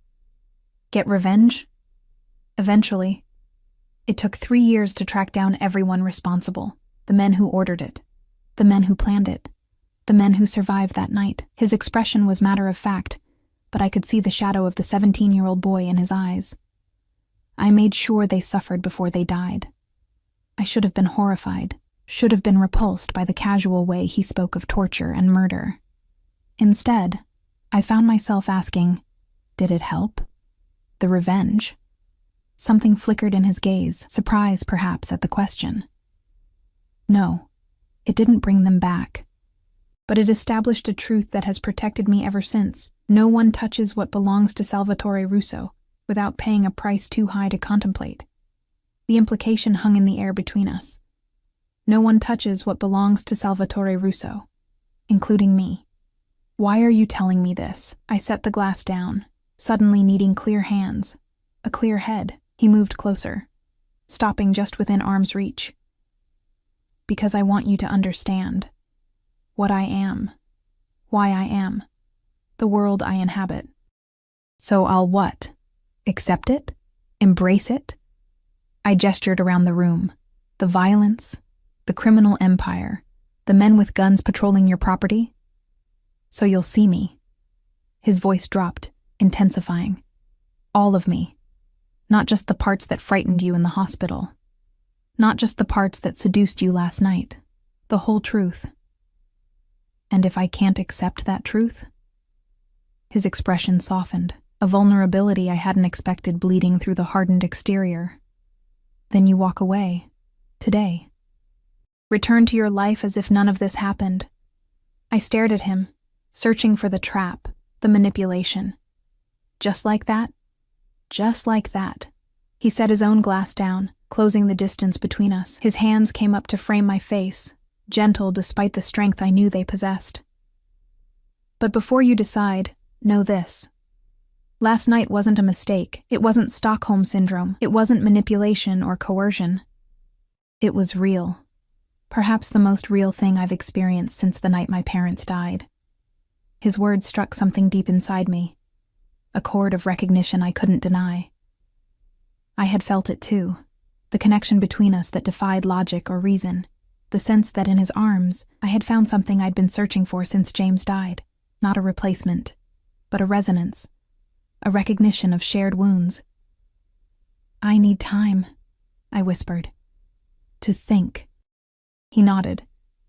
Get revenge?" "Eventually. It took 3 years to track down everyone responsible, the men who ordered it, the men who planned it, the men who survived that night." His expression was matter of fact, but I could see the shadow of the 17-year-old boy in his eyes. "I made sure they suffered before they died." I should have been horrified, should have been repulsed by the casual way he spoke of torture and murder. Instead, I found myself asking, did it help? The revenge? Something flickered in his gaze, surprise perhaps at the question. No, it didn't bring them back. But it established a truth that has protected me ever since. No one touches what belongs to Salvatore Russo without paying a price too high to contemplate. The implication hung in the air between us. No one touches what belongs to Salvatore Russo, including me. "Why are you telling me this?" I set the glass down, suddenly needing clear hands, a clear head. He moved closer, stopping just within arm's reach. Because I want you to understand what I am, why I am, the world I inhabit. So I'll what? Accept it? Embrace it? I gestured around the room. The violence, the criminal empire, the men with guns patrolling your property. So you'll see me. His voice dropped, intensifying. All of me. Not just the parts that frightened you in the hospital. Not just the parts that seduced you last night. The whole truth. And if I can't accept that truth? His expression softened, a vulnerability I hadn't expected bleeding through the hardened exterior. Then you walk away. Today. Return to your life as if none of this happened. I stared at him, searching for the trap, the manipulation. Just like that? Just like that. He set his own glass down, closing the distance between us. His hands came up to frame my face, gentle despite the strength I knew they possessed. But before you decide, know this. Last night wasn't a mistake. It wasn't Stockholm Syndrome. It wasn't manipulation or coercion. It was real. Perhaps the most real thing I've experienced since the night my parents died. His words struck something deep inside me, a chord of recognition I couldn't deny. I had felt it too, the connection between us that defied logic or reason, the sense that in his arms I had found something I'd been searching for since James died, not a replacement, but a resonance, a recognition of shared wounds. I need time, I whispered. To think. He nodded,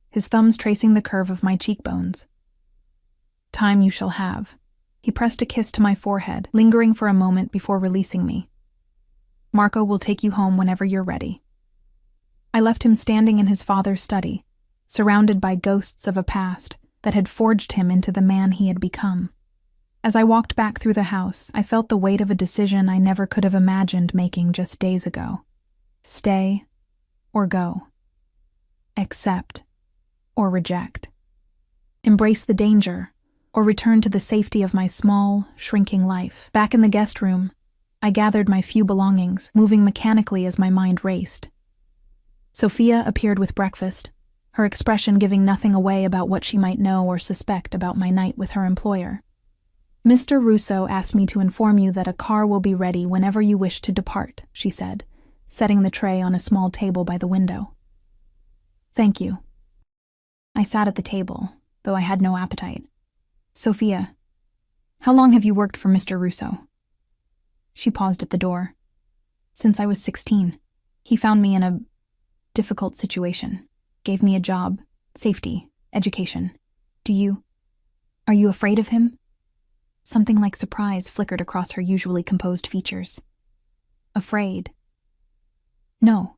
his thumbs tracing the curve of my cheekbones. Time you shall have. He pressed a kiss to my forehead, lingering for a moment before releasing me. Marco will take you home whenever you're ready. I left him standing in his father's study, surrounded by ghosts of a past that had forged him into the man he had become. As I walked back through the house, I felt the weight of a decision I never could have imagined making just days ago. Stay or go. Accept or reject. Embrace the danger or return to the safety of my small, shrinking life. Back in the guest room, I gathered my few belongings, moving mechanically as my mind raced. Sophia appeared with breakfast, her expression giving nothing away about what she might know or suspect about my night with her employer. Mr. Russo asked me to inform you that a car will be ready whenever you wish to depart, she said, setting the tray on a small table by the window. Thank you. I sat at the table, though I had no appetite. Sophia, how long have you worked for Mr. Russo? She paused at the door. Since I was 16. He found me in a difficult situation, gave me a job, safety, education. Are you afraid of him? Something like surprise flickered across her usually composed features. Afraid? No.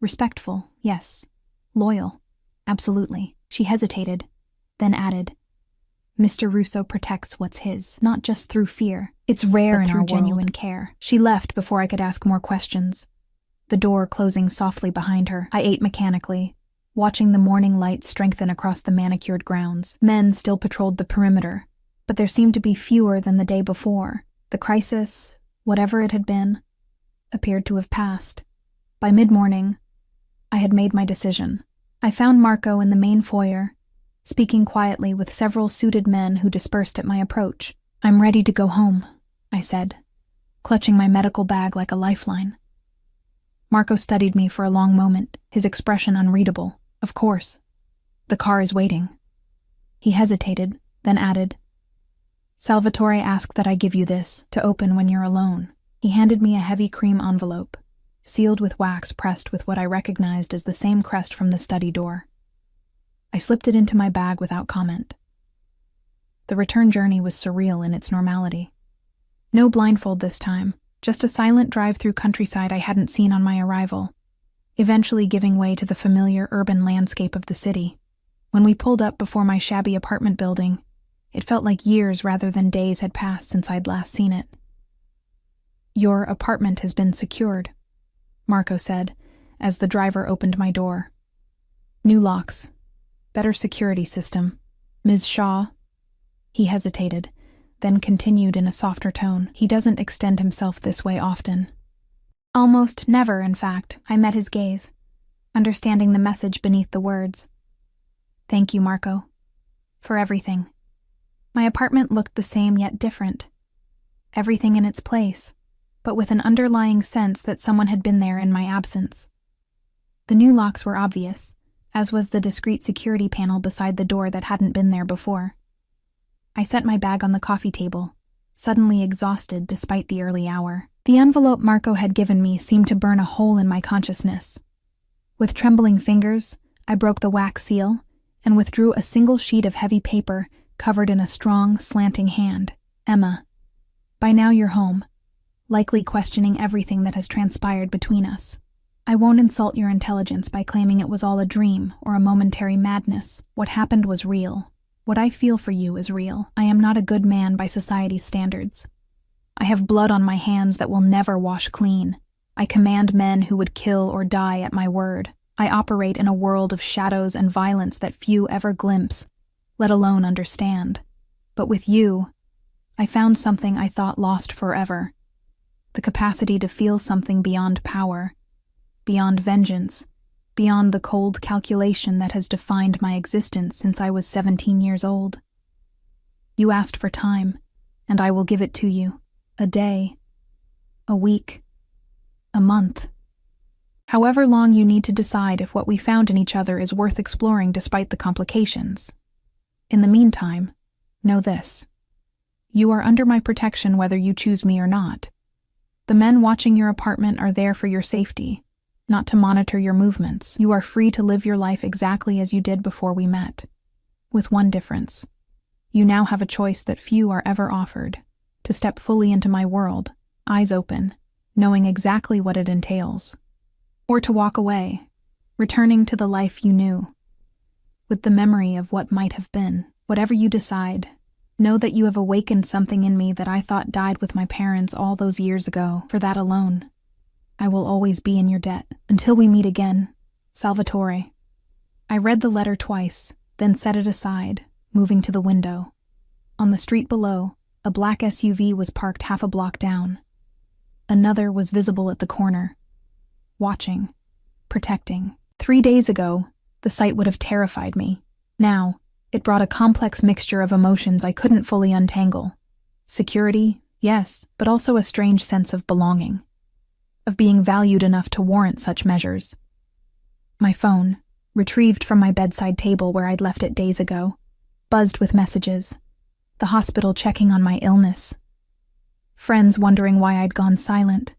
Respectful, yes. Loyal, absolutely. She hesitated, then added, Mr. Russo protects what's his, not just through fear. It's rare in our genuine care. She left before I could ask more questions. The door closing softly behind her, I ate mechanically, watching the morning light strengthen across the manicured grounds. Men still patrolled the perimeter, but there seemed to be fewer than the day before. The crisis, whatever it had been, appeared to have passed. By mid-morning, I had made my decision. I found Marco in the main foyer, speaking quietly with several suited men who dispersed at my approach. I'm ready to go home, I said, clutching my medical bag like a lifeline. Marco studied me for a long moment, his expression unreadable. Of course. The car is waiting. He hesitated, then added, Salvatore asked that I give you this, to open when you're alone. He handed me a heavy cream envelope, sealed with wax pressed with what I recognized as the same crest from the study door. I slipped it into my bag without comment. The return journey was surreal in its normality. No blindfold this time, just a silent drive through countryside I hadn't seen on my arrival, eventually giving way to the familiar urban landscape of the city. When we pulled up before my shabby apartment building, it felt like years rather than days had passed since I'd last seen it. Your apartment has been secured, Marco said, as the driver opened my door. New locks. Better security system. Ms. Shaw. He hesitated, then continued in a softer tone. He doesn't extend himself this way often. Almost never, in fact. I met his gaze, understanding the message beneath the words. Thank you, Marco. For everything. My apartment looked the same yet different. Everything in its place, but with an underlying sense that someone had been there in my absence. The new locks were obvious, as was the discreet security panel beside the door that hadn't been there before. I set my bag on the coffee table, suddenly exhausted despite the early hour. The envelope Marco had given me seemed to burn a hole in my consciousness. With trembling fingers, I broke the wax seal and withdrew a single sheet of heavy paper covered in a strong, slanting hand. Emma, by now you're home, likely questioning everything that has transpired between us. I won't insult your intelligence by claiming it was all a dream or a momentary madness. What happened was real. What I feel for you is real. I am not a good man by society's standards. I have blood on my hands that will never wash clean. I command men who would kill or die at my word. I operate in a world of shadows and violence that few ever glimpse, let alone understand. But with you, I found something I thought lost forever. The capacity to feel something beyond power, beyond vengeance, beyond the cold calculation that has defined my existence since I was 17 years old. You asked for time, and I will give it to you. A day, a week, a month. However long you need to decide if what we found in each other is worth exploring despite the complications. In the meantime, know this. You are under my protection whether you choose me or not. The men watching your apartment are there for your safety, not to monitor your movements. You are free to live your life exactly as you did before we met. With one difference. You now have a choice that few are ever offered, to step fully into my world, eyes open, knowing exactly what it entails. Or to walk away, returning to the life you knew, with the memory of what might have been. Whatever you decide, know that you have awakened something in me that I thought died with my parents all those years ago. For that alone, I will always be in your debt. Until we meet again, Salvatore. I read the letter twice, then set it aside, moving to the window. On the street below, a black SUV was parked half a block down. Another was visible at the corner, watching, protecting. 3 days ago, the sight would have terrified me. Now, it brought a complex mixture of emotions I couldn't fully untangle. Security, yes, but also a strange sense of belonging, of being valued enough to warrant such measures. My phone, retrieved from my bedside table where I'd left it days ago, buzzed with messages. The hospital checking on my illness. Friends wondering why I'd gone silent.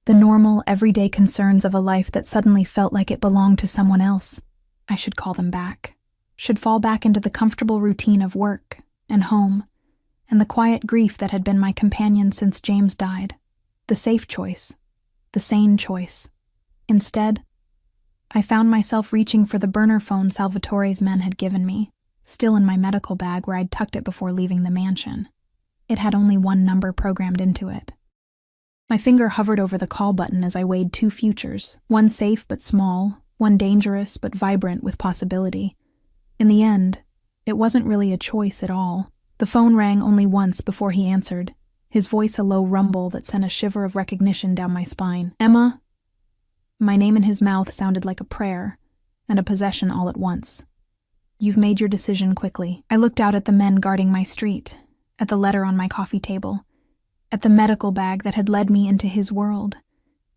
The normal, everyday concerns of a life that suddenly felt like it belonged to someone else. I should call them back. Should fall back into the comfortable routine of work and home, and the quiet grief that had been my companion since James died. The safe choice. The sane choice. Instead, I found myself reaching for the burner phone Salvatore's men had given me, still in my medical bag where I'd tucked it before leaving the mansion. It had only one number programmed into it. My finger hovered over the call button as I weighed two futures, one safe but small, one dangerous but vibrant with possibility. In the end, it wasn't really a choice at all. The phone rang only once before he answered, his voice a low rumble that sent a shiver of recognition down my spine. Emma? My name in his mouth sounded like a prayer, and a possession all at once. You've made your decision quickly. I looked out at the men guarding my street, at the letter on my coffee table, at the medical bag that had led me into his world,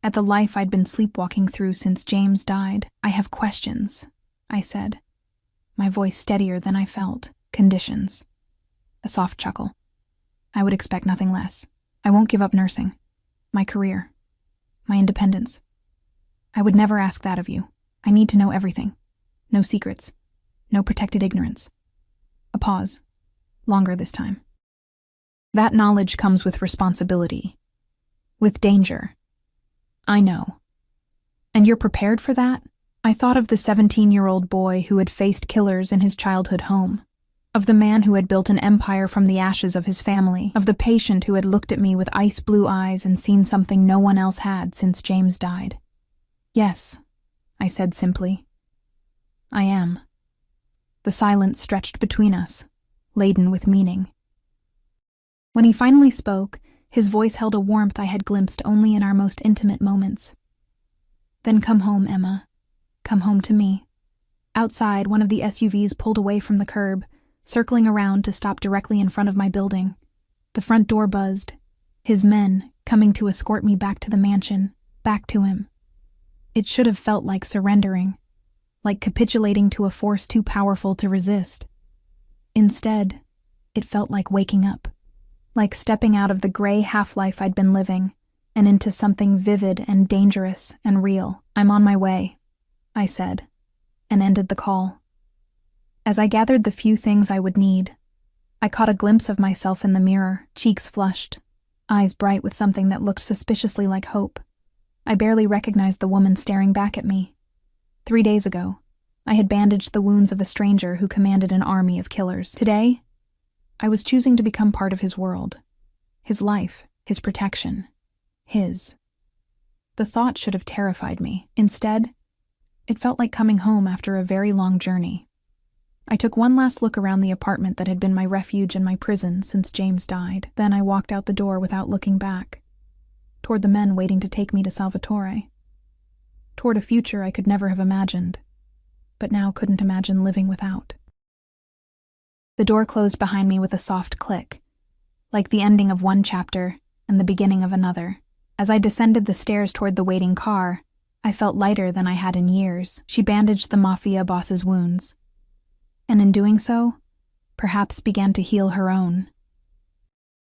at the life I'd been sleepwalking through since James died. I have questions, I said, my voice steadier than I felt. Conditions. A soft chuckle. I would expect nothing less. I won't give up nursing, my career, my independence. I would never ask that of you. I need to know everything. No secrets. No protected ignorance. A pause. Longer this time. That knowledge comes with responsibility. With danger. I know. And you're prepared for that? I thought of the 17-year-old boy who had faced killers in his childhood home. Of the man who had built an empire from the ashes of his family. Of the patient who had looked at me with ice-blue eyes and seen something no one else had since James died. Yes, I said simply. I am. The silence stretched between us, laden with meaning. When he finally spoke, his voice held a warmth I had glimpsed only in our most intimate moments. "Then come home, Emma. Come home to me." Outside, one of the SUVs pulled away from the curb, circling around to stop directly in front of my building. The front door buzzed. His men, coming to escort me back to the mansion, back to him. It should have felt like surrendering, like capitulating to a force too powerful to resist. Instead, it felt like waking up, like stepping out of the gray half-life I'd been living and into something vivid and dangerous and real. "I'm on my way," I said, and ended the call. As I gathered the few things I would need, I caught a glimpse of myself in the mirror, cheeks flushed, eyes bright with something that looked suspiciously like hope. I barely recognized the woman staring back at me. 3 days ago, I had bandaged the wounds of a stranger who commanded an army of killers. Today, I was choosing to become part of his world, his life, his protection, his. The thought should have terrified me. Instead, it felt like coming home after a very long journey. I took one last look around the apartment that had been my refuge and my prison since James died. Then I walked out the door without looking back, toward the men waiting to take me to Salvatore, toward a future I could never have imagined, but now couldn't imagine living without. The door closed behind me with a soft click, like the ending of one chapter and the beginning of another. As I descended the stairs toward the waiting car, I felt lighter than I had in years. She bandaged the Mafia boss's wounds, and in doing so, perhaps began to heal her own.